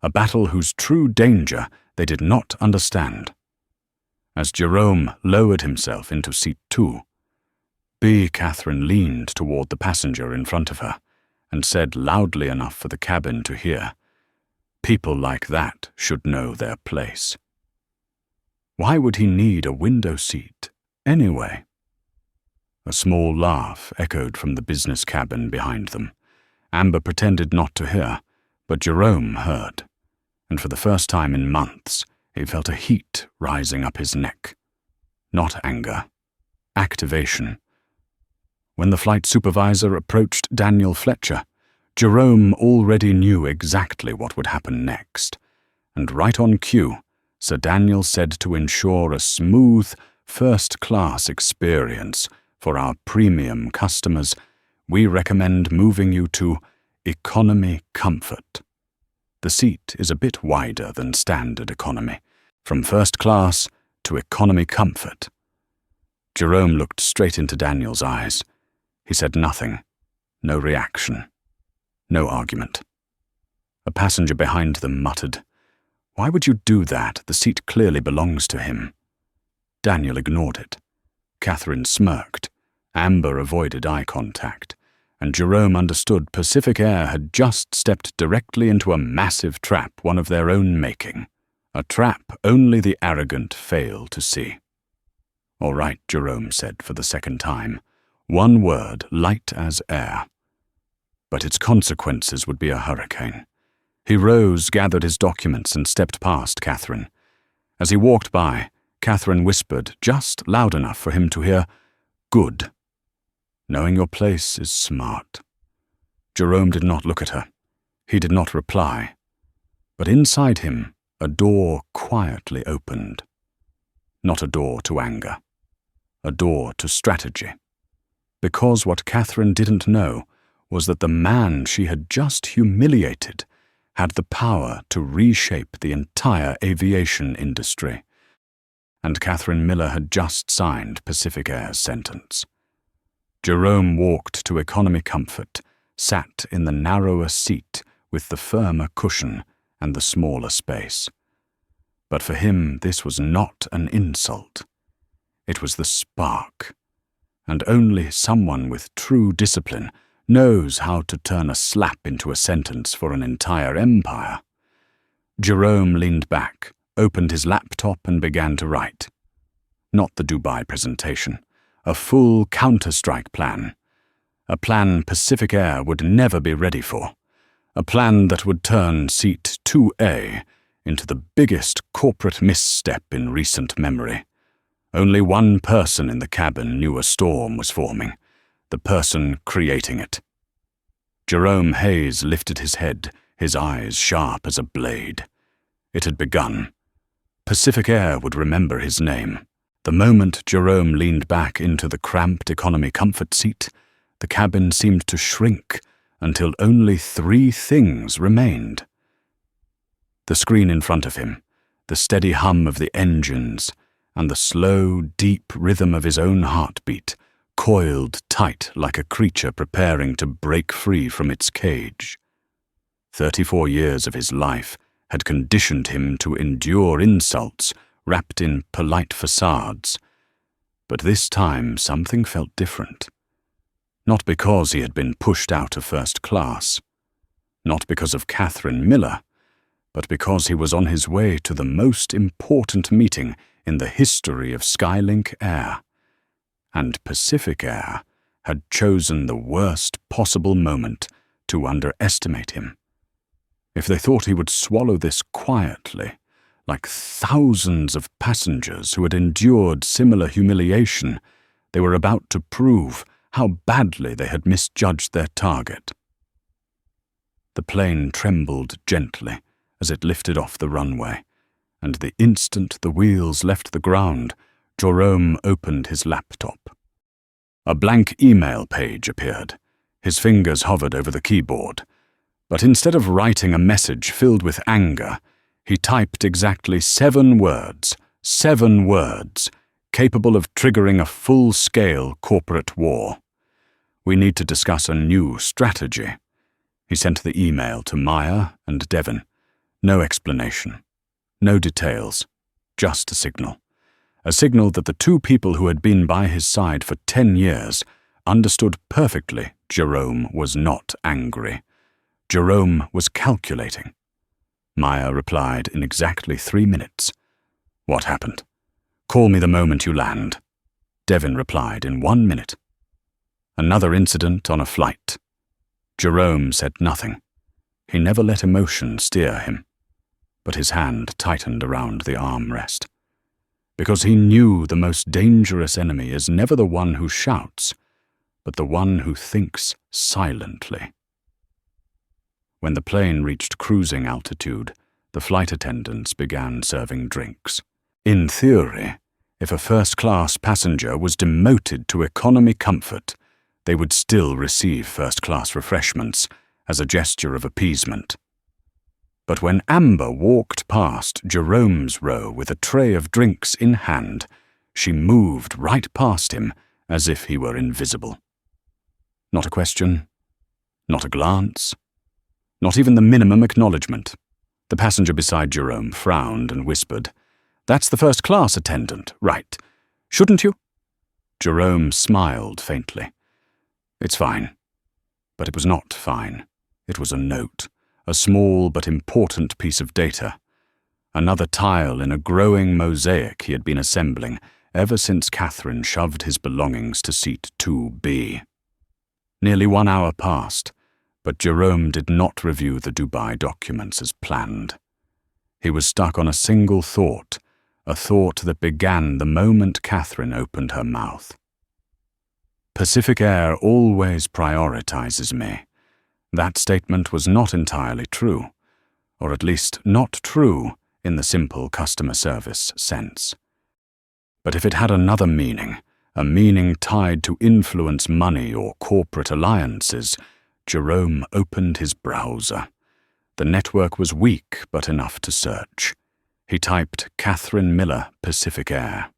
a battle whose true danger they did not understand. As Jerome lowered himself into seat 2B, Catherine leaned toward the passenger in front of her and said loudly enough for the cabin to hear, People like that should know their place. Why would he need a window seat anyway? A small laugh echoed from the business cabin behind them. Amber pretended not to hear, but Jerome heard, and for the first time in months, he felt a heat rising up his neck. Not anger. Activation. When the flight supervisor approached Daniel Fletcher, Jerome already knew exactly what would happen next, and right on cue, Sir Daniel said to ensure a smooth, first-class experience for our premium customers, we recommend moving you to economy comfort. The seat is a bit wider than standard economy, from first class to economy comfort. Jerome looked straight into Daniel's eyes. He said nothing, no reaction, no argument. A passenger behind them muttered, "Why would you do that? The seat clearly belongs to him." Daniel ignored it. Catherine smirked. Amber avoided eye contact, and Jerome understood Pacific Air had just stepped directly into a massive trap, one of their own making. A trap only the arrogant fail to see. "All right," Jerome said for the second time. One word, light as air. But its consequences would be a hurricane. He rose, gathered his documents, and stepped past Catherine. As he walked by, Catherine whispered, just loud enough for him to hear, "Good. Knowing your place is smart." Jerome did not look at her. He did not reply. But inside him, a door quietly opened. Not a door to anger. A door to strategy. Because what Catherine didn't know was that the man she had just humiliated had the power to reshape the entire aviation industry. And Catherine Miller had just signed Pacific Air's sentence. Jerome walked to economy comfort, sat in the narrower seat with the firmer cushion and the smaller space. But for him, this was not an insult. It was the spark. And only someone with true discipline knows how to turn a slap into a sentence for an entire empire. Jerome leaned back, opened his laptop and began to write. Not the Dubai presentation. A full counter-strike plan. A plan Pacific Air would never be ready for. A plan that would turn Seat 2A into the biggest corporate misstep in recent memory. Only one person in the cabin knew a storm was forming, the person creating it. Jerome Hayes lifted his head, his eyes sharp as a blade. It had begun. Pacific Air would remember his name. The moment Jerome leaned back into the cramped economy comfort seat, the cabin seemed to shrink until only 3 things remained. The screen in front of him, the steady hum of the engines, and the slow, deep rhythm of his own heartbeat, coiled tight like a creature preparing to break free from its cage. 34 years of his life had conditioned him to endure insults wrapped in polite facades. But this time something felt different. Not because he had been pushed out of first class. Not because of Catherine Miller, but because he was on his way to the most important meeting in the history of Skylink Air. And Pacific Air had chosen the worst possible moment to underestimate him. If they thought he would swallow this quietly, like thousands of passengers who had endured similar humiliation, they were about to prove how badly they had misjudged their target. The plane trembled gently as it lifted off the runway, and the instant the wheels left the ground, Jerome opened his laptop. A blank email page appeared. His fingers hovered over the keyboard. But instead of writing a message filled with anger, he typed exactly 7 words, capable of triggering a full-scale corporate war. "We need to discuss a new strategy." He sent the email to Maya and Devon. No explanation, no details, just a signal. A signal that the 2 people who had been by his side for 10 years understood perfectly Jerome was not angry. Jerome was calculating. Maya replied in exactly 3 minutes. "What happened? Call me the moment you land." Devon replied in 1 minute. "Another incident on a flight." Jerome said nothing. He never let emotion steer him. But his hand tightened around the armrest. Because he knew the most dangerous enemy is never the one who shouts, but the one who thinks silently. When the plane reached cruising altitude, the flight attendants began serving drinks. In theory, if a first-class passenger was demoted to economy comfort, they would still receive first-class refreshments as a gesture of appeasement. But when Amber walked past Jerome's row with a tray of drinks in hand, she moved right past him as if he were invisible. Not a question, not a glance, not even the minimum acknowledgement. The passenger beside Jerome frowned and whispered, "That's the first-class attendant, right? Shouldn't you?" Jerome smiled faintly. "It's fine." But it was not fine. It was a note, a small but important piece of data, another tile in a growing mosaic he had been assembling ever since Catherine shoved his belongings to seat 2B. Nearly 1 hour passed, but Jerome did not review the Dubai documents as planned. He was stuck on a single thought, a thought that began the moment Catherine opened her mouth. "Pacific Air always prioritizes me." That statement was not entirely true, or at least not true in the simple customer service sense. But if it had another meaning, a meaning tied to influence money or corporate alliances, Jerome opened his browser. The network was weak but enough to search. He typed Catherine Miller, Pacific Air.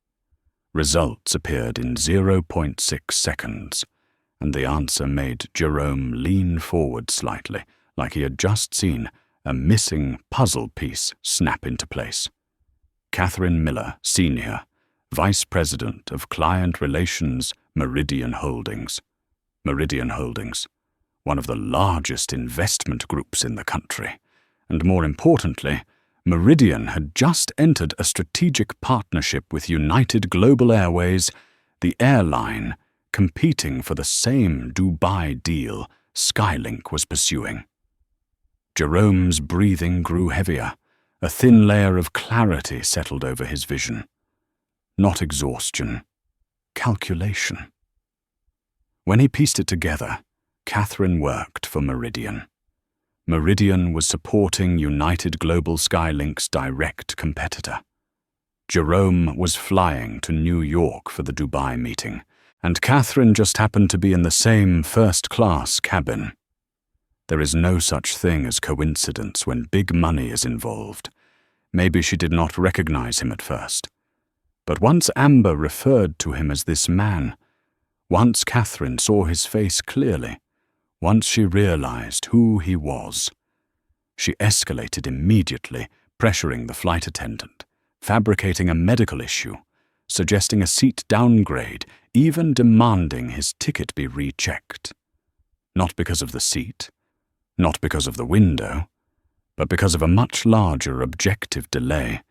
Results appeared in 0.6 seconds, and the answer made Jerome lean forward slightly, like he had just seen a missing puzzle piece snap into place. Catherine Miller, Sr., Vice President of Client Relations, Meridian Holdings. Meridian Holdings, one of the largest investment groups in the country. And more importantly, Meridian had just entered a strategic partnership with United Global Airways, the airline, competing for the same Dubai deal Skylink was pursuing. Jerome's breathing grew heavier. A thin layer of clarity settled over his vision. Not exhaustion, calculation. When he pieced it together, Catherine worked for Meridian. Meridian was supporting United Global Skylink's direct competitor. Jerome was flying to New York for the Dubai meeting, and Catherine just happened to be in the same first-class cabin. There is no such thing as coincidence when big money is involved. Maybe she did not recognize him at first. But once Amber referred to him as this man, once Catherine saw his face clearly, once she realized who he was, she escalated immediately, pressuring the flight attendant, fabricating a medical issue, suggesting a seat downgrade, even demanding his ticket be rechecked. Not because of the seat, not because of the window, but because of a much larger objective delay,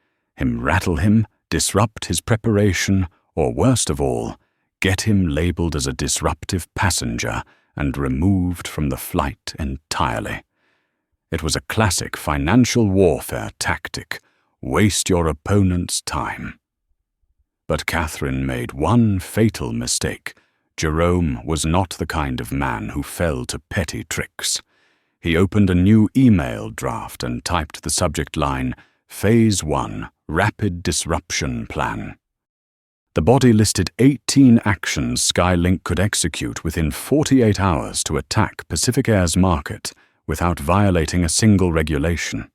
rattle him, disrupt his preparation, or worst of all, get him labeled as a disruptive passenger and removed from the flight entirely. It was a classic financial warfare tactic: waste your opponent's time. But Catherine made one fatal mistake. Jerome was not the kind of man who fell to petty tricks. He opened a new email draft and typed the subject line, Phase 1, Rapid Disruption Plan. The body listed 18 actions Skylink could execute within 48 hours to attack Pacific Air's market without violating a single regulation.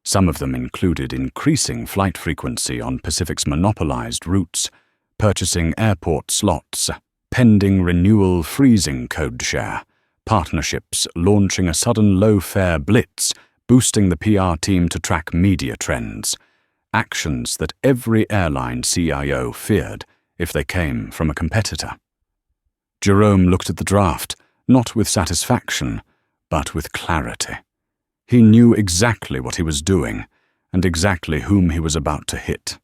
Some of them included increasing flight frequency on Pacific's monopolized routes, purchasing airport slots, pending renewal freezing code share, partnerships launching a sudden low-fare blitz, boosting the PR team to track media trends, actions that every airline CIO feared if they came from a competitor. Jerome looked at the draft, not with satisfaction, but with clarity. He knew exactly what he was doing, and exactly whom he was about to hit.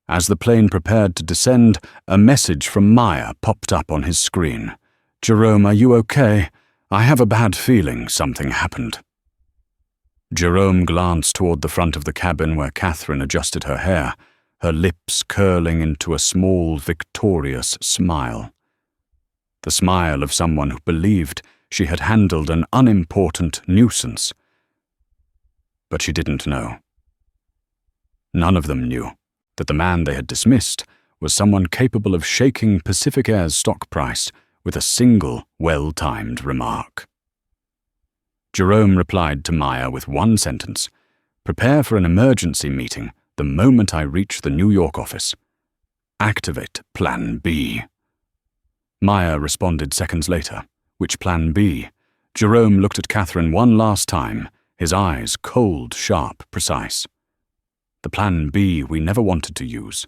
As the plane prepared to descend, a message from Maya popped up on his screen. "Jerome, are you okay? I have a bad feeling something happened." Jerome glanced toward the front of the cabin where Catherine adjusted her hair, her lips curling into a small, victorious smile. The smile of someone who believed she had handled an unimportant nuisance. But she didn't know. None of them knew that the man they had dismissed was someone capable of shaking Pacific Air's stock price with a single well-timed remark. Jerome replied to Maya with one sentence: "Prepare for an emergency meeting the moment I reach the New York office. Activate Plan B." Maya responded seconds later. Which Plan B? Jerome looked at Catherine one last time, his eyes cold, sharp, precise. The Plan B we never wanted to use.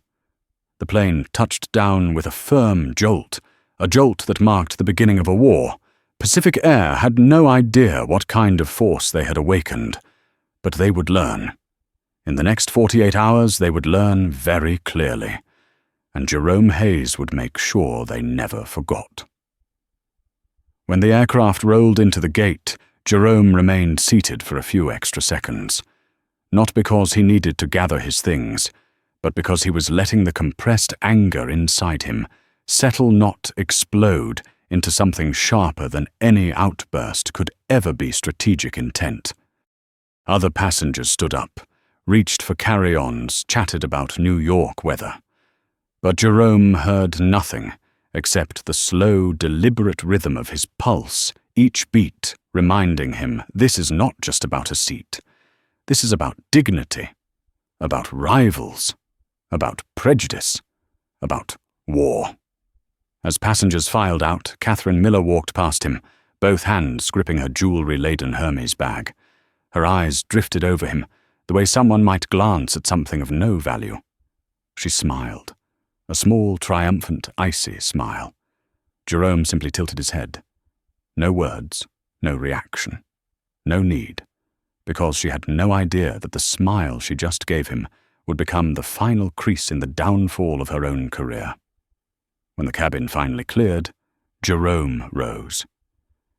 The plane touched down with a firm jolt, a jolt that marked the beginning of a war. Pacific Air had no idea what kind of force they had awakened, but they would learn. In the next 48 hours, they would learn very clearly, and Jerome Hayes would make sure they never forgot. When the aircraft rolled into the gate, Jerome remained seated for a few extra seconds. Not because he needed to gather his things, but because he was letting the compressed anger inside him settle, not explode, into something sharper than any outburst could ever be strategic intent. Other passengers stood up, reached for carry-ons, chatted about New York weather. But Jerome heard nothing except the slow, deliberate rhythm of his pulse, each beat reminding him this is not just about a seat. This is about dignity, about rivals, about prejudice, about war. As passengers filed out, Catherine Miller walked past him, both hands gripping her jewelry-laden Hermes bag. Her eyes drifted over him, the way someone might glance at something of no value. She smiled, a small, triumphant, icy smile. Jerome simply tilted his head. No words, no reaction, no need, because she had no idea that the smile she just gave him would become the final crease in the downfall of her own career. When the cabin finally cleared, Jerome rose.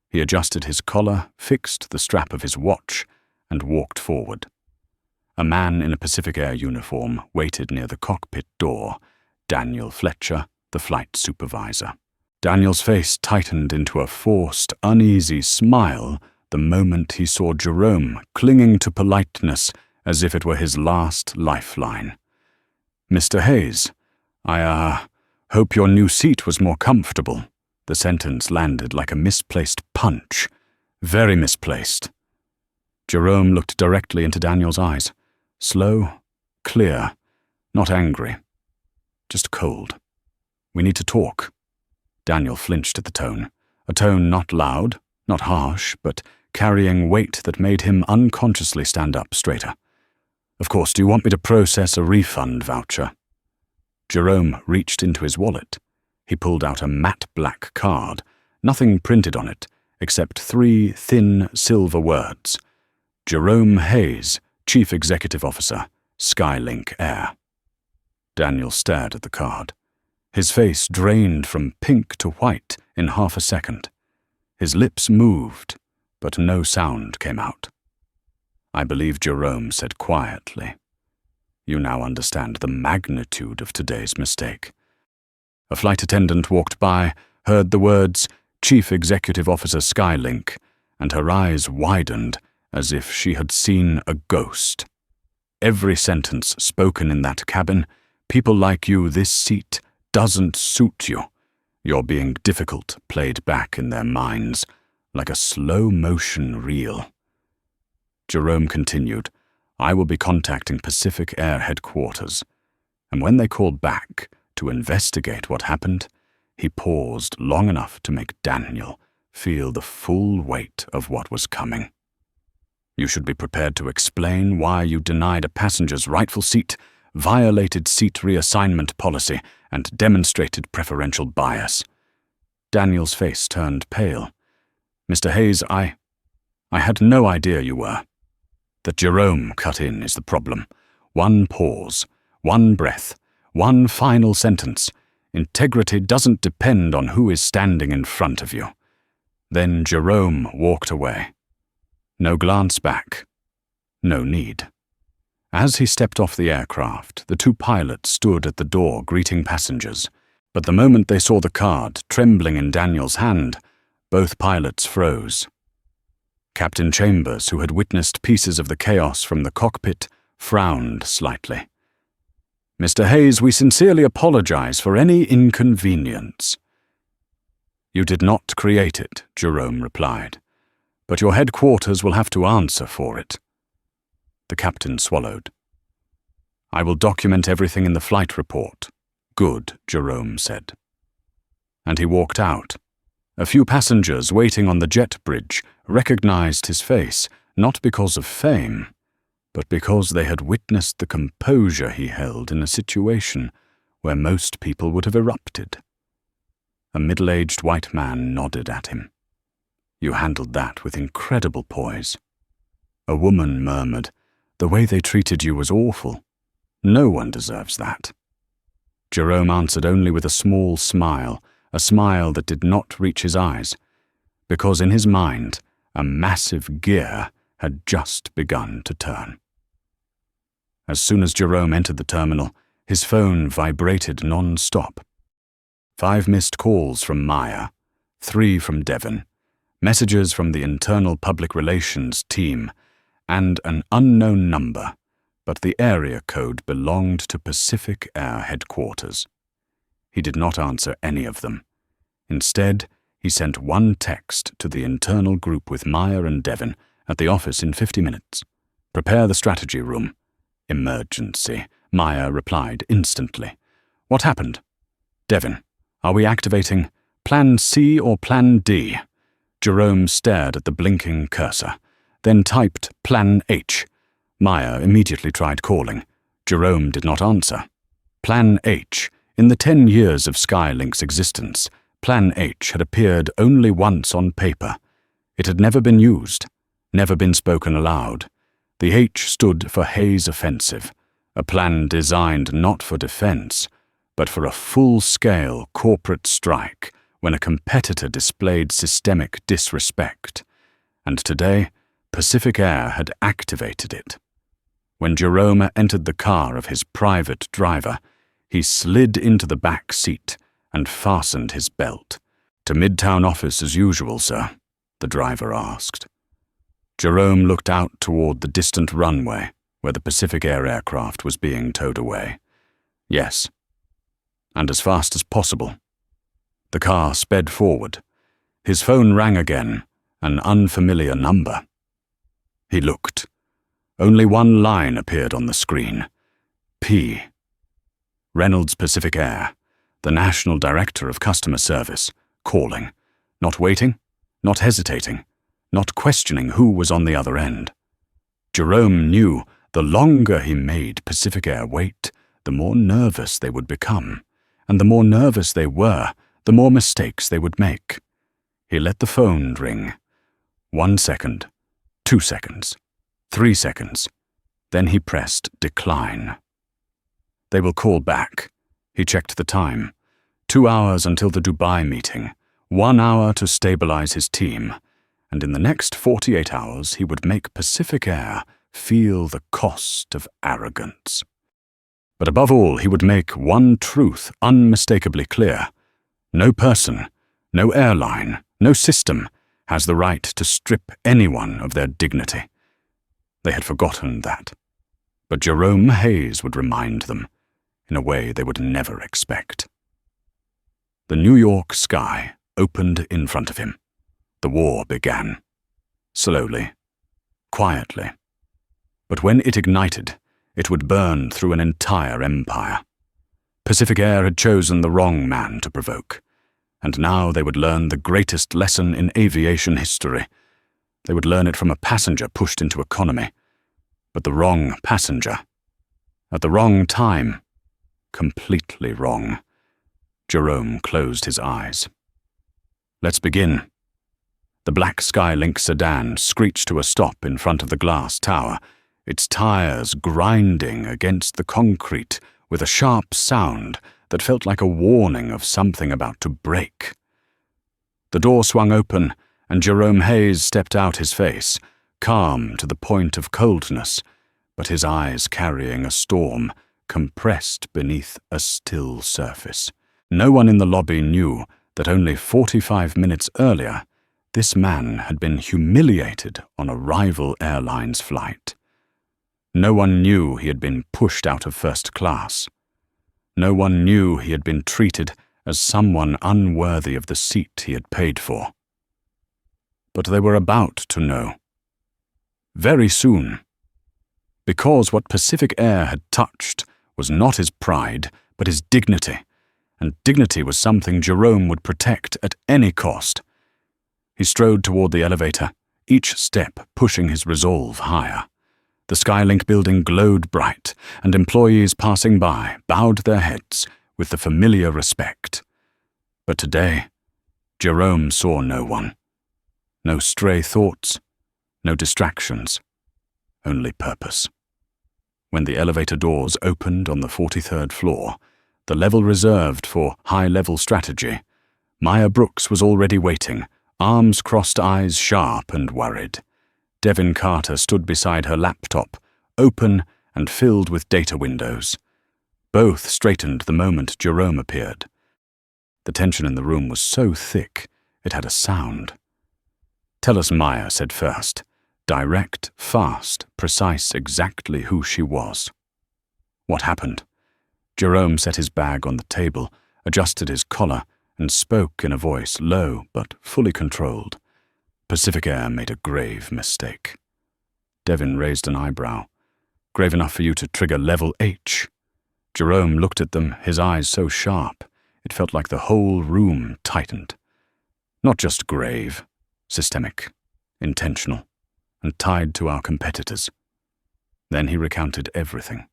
He adjusted his collar, fixed the strap of his watch, and walked forward. A man in a Pacific Air uniform waited near the cockpit door, Daniel Fletcher, the flight supervisor. Daniel's face tightened into a forced, uneasy smile the moment he saw Jerome clinging to politeness as if it were his last lifeline. "Mr. Hayes, I hope your new seat was more comfortable." The sentence landed like a misplaced punch. Very misplaced. Jerome looked directly into Daniel's eyes. Slow, clear, not angry. Just cold. "We need to talk." Daniel flinched at the tone. A tone not loud, not harsh, but carrying weight that made him unconsciously stand up straighter. "Of course, do you want me to process a refund voucher?" Jerome reached into his wallet. He pulled out a matte black card, nothing printed on it, except 3 thin silver words. Jerome Hayes, Chief Executive Officer, Skylink Air. Daniel stared at the card. His face drained from pink to white in half a second. His lips moved, but no sound came out. I believe Jerome said quietly, "You now understand the magnitude of today's mistake." A flight attendant walked by, heard the words, "Chief Executive Officer Skylink," and her eyes widened as if she had seen a ghost. Every sentence spoken in that cabin, "People like you, this seat doesn't suit you." You're being difficult, played back in their minds, like a slow-motion reel. Jerome continued, "I will be contacting Pacific Air headquarters." And when they called back to investigate what happened, he paused long enough to make Daniel feel the full weight of what was coming. "You should be prepared to explain why you denied a passenger's rightful seat, violated seat reassignment policy, and demonstrated preferential bias." Daniel's face turned pale. "Mr. Hayes, I had no idea you were." That Jerome cut in is the problem. One pause, one breath, one final sentence. Integrity doesn't depend on who is standing in front of you. Then Jerome walked away. No glance back. No need. As he stepped off the aircraft, the 2 pilots stood at the door greeting passengers. But the moment they saw the card trembling in Daniel's hand, Both pilots froze. Captain Chambers, who had witnessed pieces of the chaos from the cockpit, frowned slightly. "Mr. Hayes, we sincerely apologize for any inconvenience." "You did not create it," Jerome replied, "but your headquarters will have to answer for it." The captain swallowed. "I will document everything in the flight report." "Good," Jerome said. And he walked out. A few passengers waiting on the jet bridge recognized his face, not because of fame, but because they had witnessed the composure he held in a situation where most people would have erupted. A middle-aged white man nodded at him. "You handled that with incredible poise." A woman murmured, "The way they treated you was awful. No one deserves that." Jerome answered only with a small smile, a smile that did not reach his eyes, because in his mind a massive gear had just begun to turn. As soon as Jerome entered the terminal, his phone vibrated non-stop. 5 missed calls from Maya, 3 from Devon, messages from the internal public relations team, and an unknown number, but the area code belonged to Pacific Air headquarters. He did not answer any of them. Instead, he sent one text to the internal group with Maya and Devon at the office in 50 minutes. "Prepare the strategy room." "Emergency," Maya replied instantly. "What happened?" "Devon, are we activating Plan C or Plan D?" Jerome stared at the blinking cursor, then typed Plan H. Maya immediately tried calling. Jerome did not answer. Plan H. In the 10 years of Skylink's existence, Plan H had appeared only once on paper. It had never been used, never been spoken aloud. The H stood for Hayes Offensive, a plan designed not for defense, but for a full-scale corporate strike when a competitor displayed systemic disrespect. And today, Pacific Air had activated it. When Jerome entered the car of his private driver, he slid into the back seat and fastened his belt. "To Midtown office as usual, sir?" the driver asked. Jerome looked out toward the distant runway where the Pacific Air aircraft was being towed away. "Yes, and as fast as possible." The car sped forward. His phone rang again, an unfamiliar number. He looked. Only one line appeared on the screen. P. Reynolds Pacific Air, the National Director of Customer Service, calling. Not waiting, not hesitating, not questioning who was on the other end. Jerome knew the longer he made Pacific Air wait, the more nervous they would become, and the more nervous they were, the more mistakes they would make. He let the phone ring. 1 second, 2 seconds, 3 seconds. Then he pressed decline. They will call back. He checked the time. 2 hours until the Dubai meeting. 1 hour to stabilize his team. And in the next 48 hours, he would make Pacific Air feel the cost of arrogance. But above all, he would make one truth unmistakably clear. No person, no airline, no system has the right to strip anyone of their dignity. They had forgotten that. But Jerome Hayes would remind them in a way they would never expect. The New York sky opened in front of him. The war began. Slowly, quietly. But when it ignited, it would burn through an entire empire. Pacific Air had chosen the wrong man to provoke, and now they would learn the greatest lesson in aviation history. They would learn it from a passenger pushed into economy, but the wrong passenger. At the wrong time. Completely wrong. Jerome closed his eyes. Let's begin. The black Skylink sedan screeched to a stop in front of the glass tower, its tires grinding against the concrete with a sharp sound that felt like a warning of something about to break. The door swung open, and Jerome Hayes stepped out, his face calm to the point of coldness, but his eyes carrying a storm, compressed beneath a still surface. No one in the lobby knew that only 45 minutes earlier This man had been humiliated on a rival airline's flight. No one knew he had been pushed out of first class. No one knew he had been treated as someone unworthy of the seat he had paid for. But they were about to know. Very soon. Because what Pacific Air had touched was not his pride, but his dignity, and dignity was something Jerome would protect at any cost. He strode toward the elevator, each step pushing his resolve higher. The Skylink building glowed bright, and employees passing by bowed their heads with the familiar respect. But today, Jerome saw no one. No stray thoughts, no distractions, only purpose. When the elevator doors opened on the 43rd floor, the level reserved for high-level strategy, Maya Brooks was already waiting, arms crossed, eyes sharp and worried. Devin Carter stood beside her laptop, open and filled with data windows. Both straightened the moment Jerome appeared. The tension in the room was so thick, it had a sound. "Tell us," Maya said first. Direct, fast, precise, exactly who she was. What happened? Jerome set his bag on the table, adjusted his collar, and spoke in a voice low but fully controlled. Pacific Air made a grave mistake. Devin raised an eyebrow. Grave enough for you to trigger level H. Jerome looked at them, his eyes so sharp, it felt like the whole room tightened. Not just grave, systemic, intentional, and tied to our competitors. Then he recounted everything.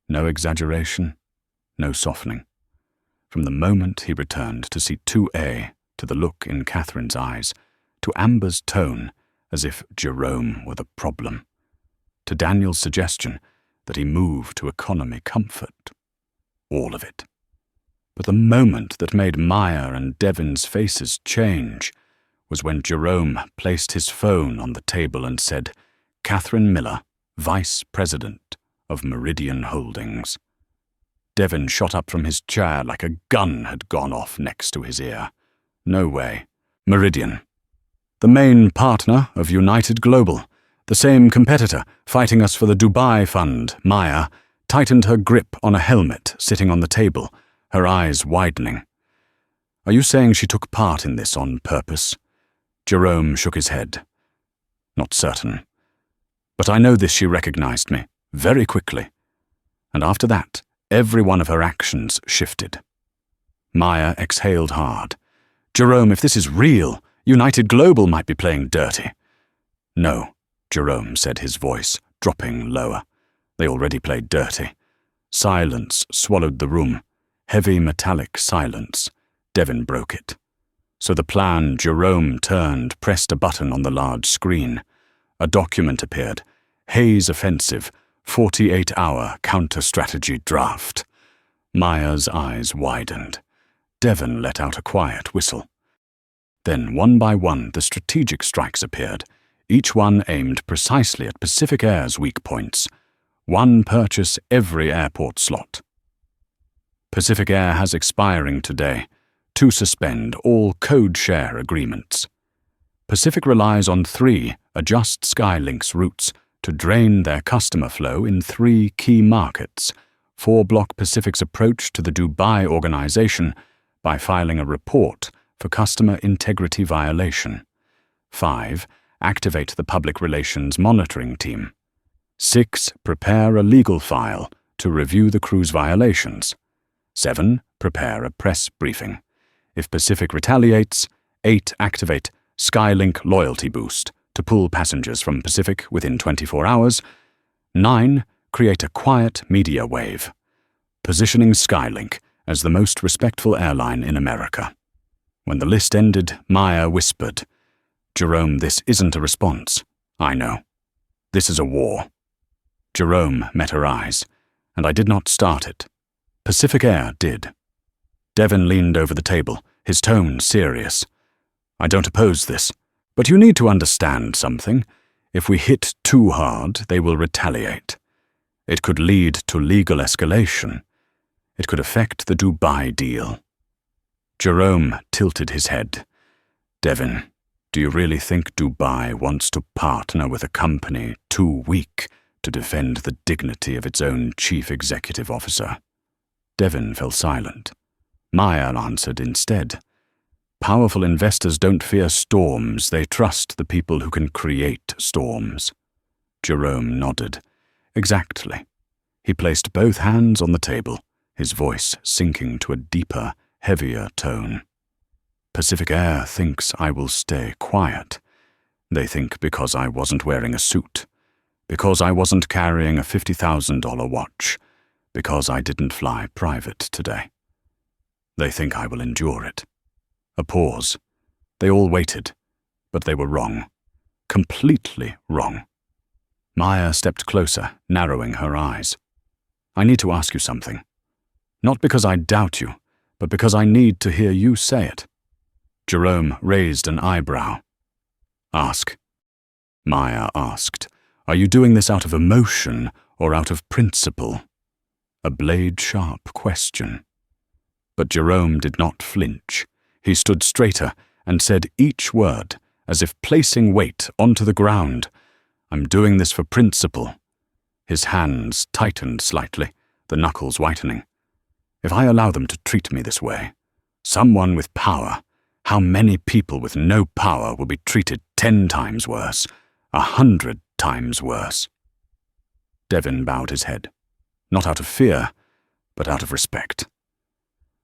No exaggeration, no softening. From the moment he returned to seat 2A, to the look in Catherine's eyes, to Amber's tone, as if Jerome were the problem, to Daniel's suggestion that he move to economy comfort. All of it. But the moment that made Maya and Devin's faces change was when Jerome placed his phone on the table and said, "Catherine Miller, Vice President of Meridian Holdings." Devin shot up from his chair like a gun had gone off next to his ear. No way. Meridian. The main partner of United Global, the same competitor fighting us for the Dubai fund. Maya tightened her grip on a helmet sitting on the table, her eyes widening. "Are you saying she took part in this on purpose?" Jerome shook his head. "Not certain. But I know this: she recognized me, very quickly. And after that, every one of her actions shifted." Maya exhaled hard. "Jerome, if this is real, United Global might be playing dirty." "No," Jerome said, his voice dropping lower. "They already played dirty." Silence swallowed the room. Heavy metallic silence. Devin broke it. So the plan. Jerome turned, pressed a button on the large screen. A document appeared. Hayes Offensive, 48-hour counter-strategy draft. Maya's eyes widened. Devin let out a quiet whistle. Then, one by one, the strategic strikes appeared, each one aimed precisely at Pacific Air's weak points. One purchase every airport slot. Pacific Air has expiring today to suspend all code-share agreements. Pacific relies on 3 Adjust Skylink's routes to drain their customer flow in 3 key markets. 4 block Pacific's approach to the Dubai organization by filing a report for customer integrity violation. 5. Activate the public relations monitoring team. 6. Prepare a legal file to review the crew's violations. 7. Prepare a press briefing. If Pacific retaliates, 8. Activate Skylink Loyalty Boost to pull passengers from Pacific within 24 hours. 9. Create a quiet media wave, positioning Skylink as the most respectful airline in America. When the list ended, Maya whispered, "Jerome, this isn't a response. I know. This is a war." Jerome met her eyes, and I did not start it. Pacific Air did. Devin leaned over the table, his tone serious. "I don't oppose this, but you need to understand something. If we hit too hard, they will retaliate. It could lead to legal escalation. It could affect the Dubai deal." Jerome tilted his head. "Devin, Do you really think Dubai wants to partner with a company too weak to defend the dignity of its own chief executive officer? Devon fell silent. Maya answered instead. Powerful investors don't fear storms, they trust the people who can create storms. Jerome nodded. Exactly. He placed both hands on the table, his voice sinking to a deeper, heavier tone. Pacific Air thinks I will stay quiet. They think because I wasn't wearing a suit, because I wasn't carrying a $50,000 watch, because I didn't fly private today. They think I will endure it. A pause. They all waited, but they were wrong. Completely wrong. Maya stepped closer, narrowing her eyes. I need to ask you something. Not because I doubt you, but because I need to hear you say it. Jerome raised an eyebrow. Ask. Maya asked, Are you doing this out of emotion or out of principle? A blade-sharp question. But Jerome did not flinch. He stood straighter and said each word, as if placing weight onto the ground. I'm doing this for principle. His hands tightened slightly, the knuckles whitening. If I allow them to treat me this way, someone with power, how many people with no power will be treated 10 times worse, 100 times worse? Devon bowed his head, not out of fear, but out of respect.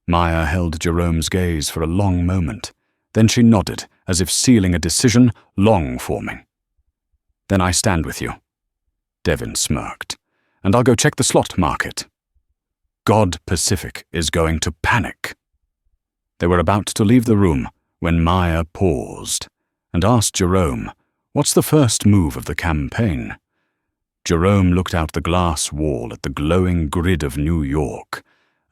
Maya held Jerome's gaze for a long moment. Then she nodded, as if sealing a decision long-forming. Then I stand with you. Devon smirked. And I'll go check the slot market. God Pacific is going to panic. They were about to leave the room when Maya paused and asked Jerome, What's the first move of the campaign? Jerome looked out the glass wall at the glowing grid of New York,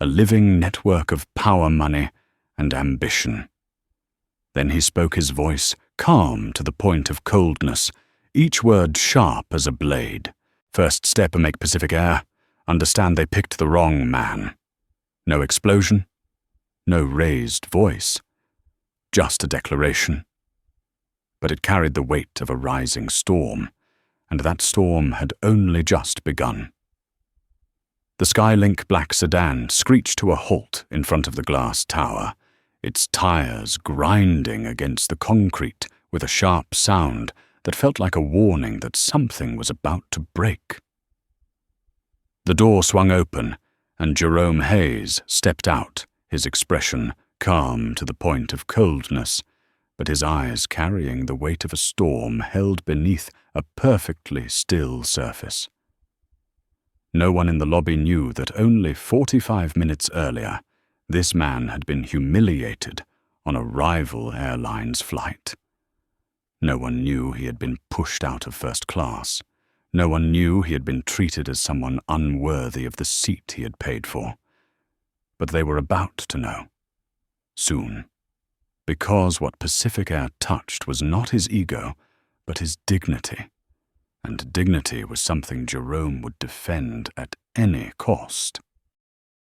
a living network of power money and ambition. Then he spoke, his voice calm to the point of coldness, each word sharp as a blade. First step, make Pacific Air. Understand they picked the wrong man. No explosion, no raised voice, just a declaration. But it carried the weight of a rising storm, and that storm had only just begun. The Skylink black sedan screeched to a halt in front of the glass tower, its tires grinding against the concrete with a sharp sound that felt like a warning that something was about to break. The door swung open, and Jerome Hayes stepped out, his expression calm to the point of coldness, but his eyes carrying the weight of a storm held beneath a perfectly still surface. No one in the lobby knew that only 45 minutes earlier, this man had been humiliated on a rival airline's flight. No one knew he had been pushed out of first class. No one knew he had been treated as someone unworthy of the seat he had paid for. But they were about to know. Soon. Because what Pacific Air touched was not his ego, but his dignity. And dignity was something Jerome would defend at any cost.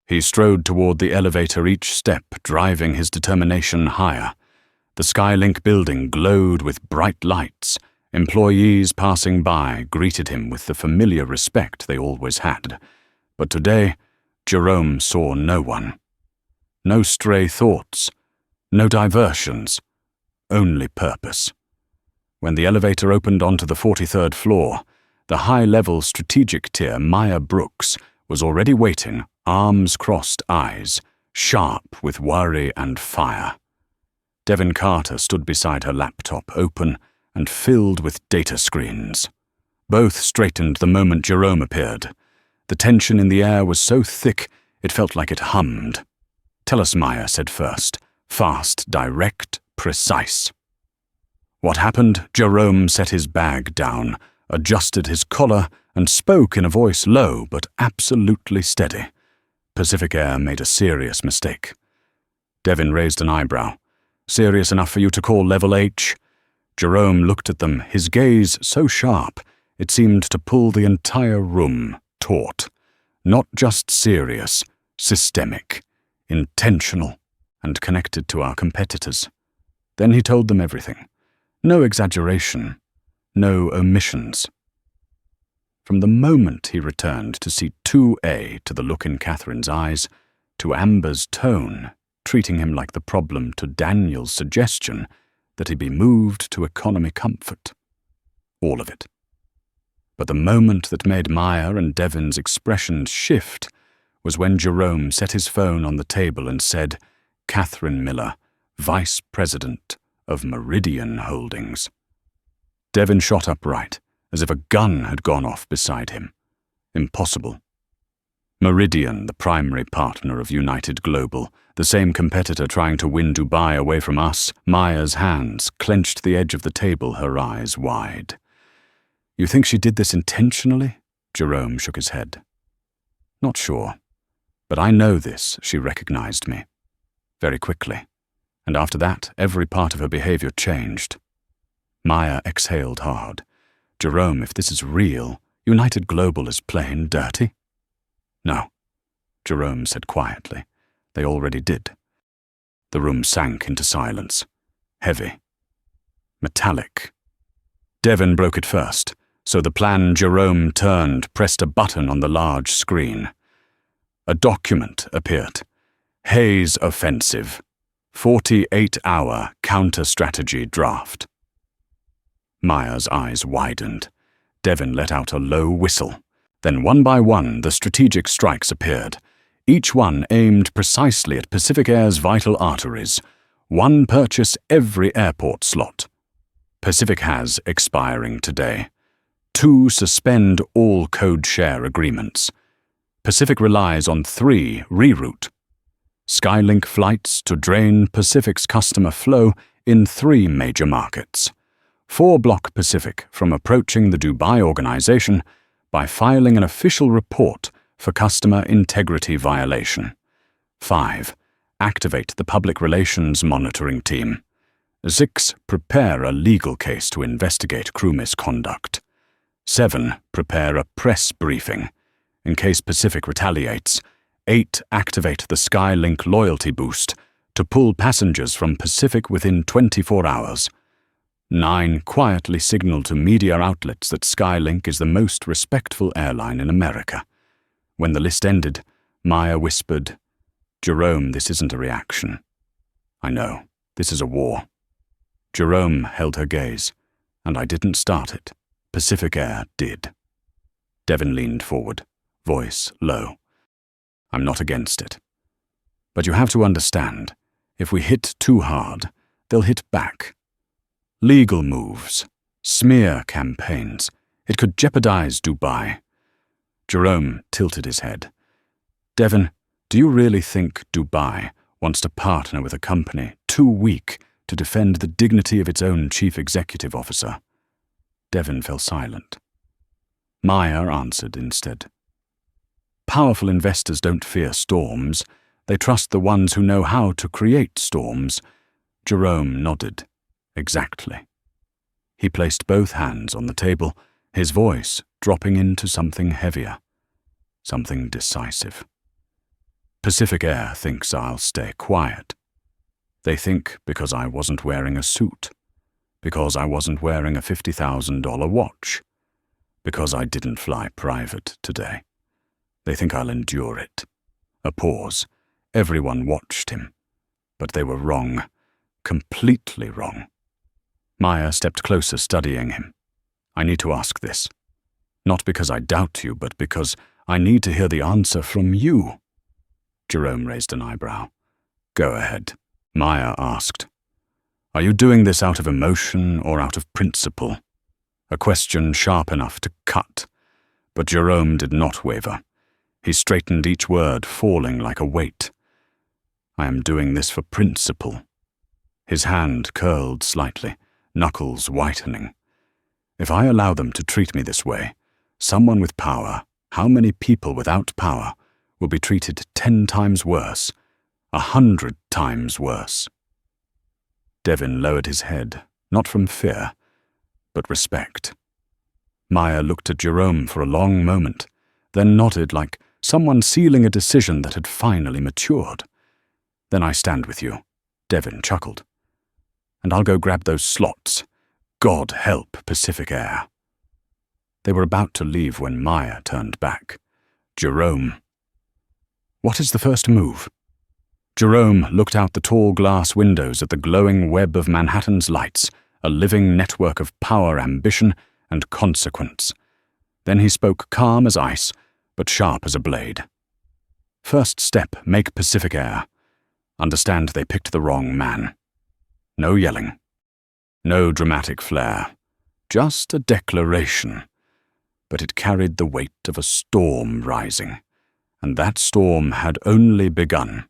He strode toward the elevator, each step driving his determination higher. The Skylink building glowed with bright lights. Employees passing by greeted him with the familiar respect they always had. But today, Jerome saw no one. No stray thoughts, no diversions, only purpose. When the elevator opened onto the 43rd floor, the high-level strategic tier Maya Brooks was already waiting, arms crossed, eyes sharp with worry and fire. Devon Carter stood beside her laptop, open and filled with data screens. Both straightened the moment Jerome appeared. The tension in the air was so thick it felt like it hummed. Tell us, Maya said first, fast, direct, precise. What happened? Jerome set his bag down, adjusted his collar, and spoke in a voice low but absolutely steady. Pacific Air made a serious mistake. Devon raised an eyebrow. Serious enough for you to call level H? Jerome looked at them, his gaze so sharp it seemed to pull the entire room taut. Not just serious, systemic, intentional, and connected to our competitors. Then he told them everything. No exaggeration, no omissions. From the moment he returned to seat 2A, to the look in Catherine's eyes, to Amber's tone, treating him like the problem, to Daniel's suggestion that he be moved to economy comfort. All of it. But the moment that made Maya and Devin's expressions shift was when Jerome set his phone on the table and said, "Catherine Miller, Vice President of Meridian Holdings." Devin shot upright, as if a gun had gone off beside him. Impossible. Meridian, the primary partner of United Global, the same competitor trying to win Dubai away from us. Maya's hands clenched the edge of the table, her eyes wide. "You think she did this intentionally?" Jerome shook his head. "Not sure. But I know this, she recognized me. Very quickly. And after that, every part of her behavior changed." Maya exhaled hard. "Jerome, if this is real, United Global is plain dirty?" "No," Jerome said quietly. "They already did." The room sank into silence. Heavy. Metallic. Devin broke it first, so the plan Jerome turned pressed a button on the large screen. A document appeared. Hayes Offensive. 48-hour counter-strategy draft. Maya's eyes widened. Devin let out a low whistle. Then one by one the strategic strikes appeared, each one aimed precisely at Pacific Air's vital arteries. One purchase every airport slot. Pacific has expiring today. 2 suspend all code share agreements. Pacific relies on 3 reroute. Skylink flights to drain Pacific's customer flow in 3 major markets. 4 block Pacific from approaching the Dubai organization by filing an official report for customer integrity violation. 5. Activate the public relations monitoring team. 6. Prepare a legal case to investigate crew misconduct. 7. Prepare a press briefing in case Pacific retaliates. 8. Activate the Skylink loyalty boost to pull passengers from Pacific within 24 hours. 9. Quietly signal to media outlets that Skylink is the most respectful airline in America. When the list ended, Maya whispered, "Jerome, this isn't a reaction. I know, this is a war." Jerome held her gaze, and I didn't start it. Pacific Air did. Devin leaned forward, voice low. "I'm not against it. But you have to understand, if we hit too hard, they'll hit back. Legal moves, smear campaigns. It could jeopardize Dubai." Jerome tilted his head. "Devin, do you really think Dubai wants to partner with a company too weak to defend the dignity of its own chief executive officer?" Devin fell silent. Maya answered instead. "Powerful investors don't fear storms. They trust the ones who know how to create storms." Jerome nodded. "Exactly." He placed both hands on the table, his voice dropping into something heavier, something decisive. "Pacific Air thinks I'll stay quiet. They think because I wasn't wearing a suit, because I wasn't wearing a $50,000 watch, because I didn't fly private today. They think I'll endure it." A pause. Everyone watched him. But they were wrong. Completely wrong. Maya stepped closer, studying him. "I need to ask this. Not because I doubt you, but because I need to hear the answer from you." Jerome raised an eyebrow. "Go ahead." Maya asked. "Are you doing this out of emotion or out of principle?" A question sharp enough to cut. But Jerome did not waver. He straightened each word, falling like a weight. "I am doing this for principle." His hand curled slightly, knuckles whitening. "If I allow them to treat me this way, someone with power, how many people without power, will be treated 10 times worse, 100 times worse?" Devin lowered his head, not from fear, but respect. Maya looked at Jerome for a long moment, then nodded like someone sealing a decision that had finally matured. "Then I stand with you," Devin chuckled. "And I'll go grab those slots, God help Pacific Air. They were about to leave when Maya turned back. Jerome. What is the first move? Jerome looked out the tall glass windows at the glowing web of Manhattan's lights, a living network of power, ambition, and consequence. Then he spoke calm as ice, but sharp as a blade. First step, make Pacific Air. Understand they picked the wrong man. No yelling. No dramatic flair. Just a declaration. But it carried the weight of a storm rising, and that storm had only begun.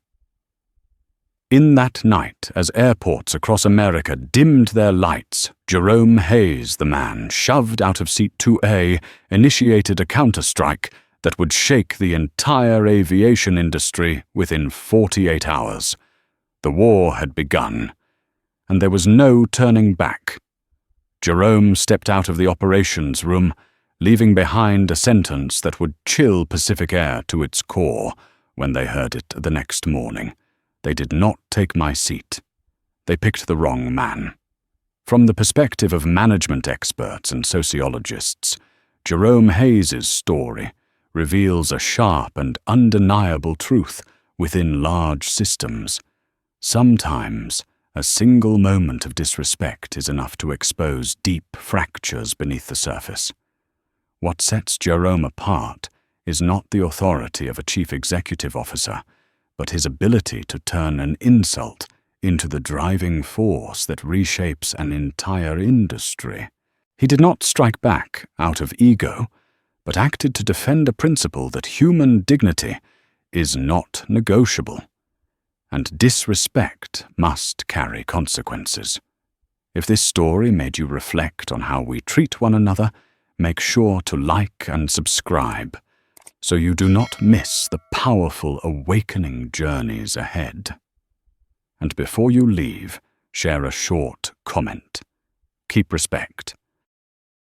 In that night, as airports across America dimmed their lights, Jerome Hayes, the man, shoved out of seat 2A, initiated a counterstrike that would shake the entire aviation industry within 48 hours. The war had begun, and there was no turning back. Jerome stepped out of the operations room, leaving behind a sentence that would chill Pacific Air to its core when they heard it the next morning. They did not take my seat. They picked the wrong man. From the perspective of management experts and sociologists, Jerome Hayes's story reveals a sharp and undeniable truth within large systems. Sometimes, a single moment of disrespect is enough to expose deep fractures beneath the surface. What sets Jerome apart is not the authority of a chief executive officer, but his ability to turn an insult into the driving force that reshapes an entire industry. He did not strike back out of ego, but acted to defend a principle that human dignity is not negotiable, and disrespect must carry consequences. If this story made you reflect on how we treat one another, make sure to like and subscribe, so you do not miss the powerful awakening journeys ahead. And before you leave, share a short comment. Keep respect.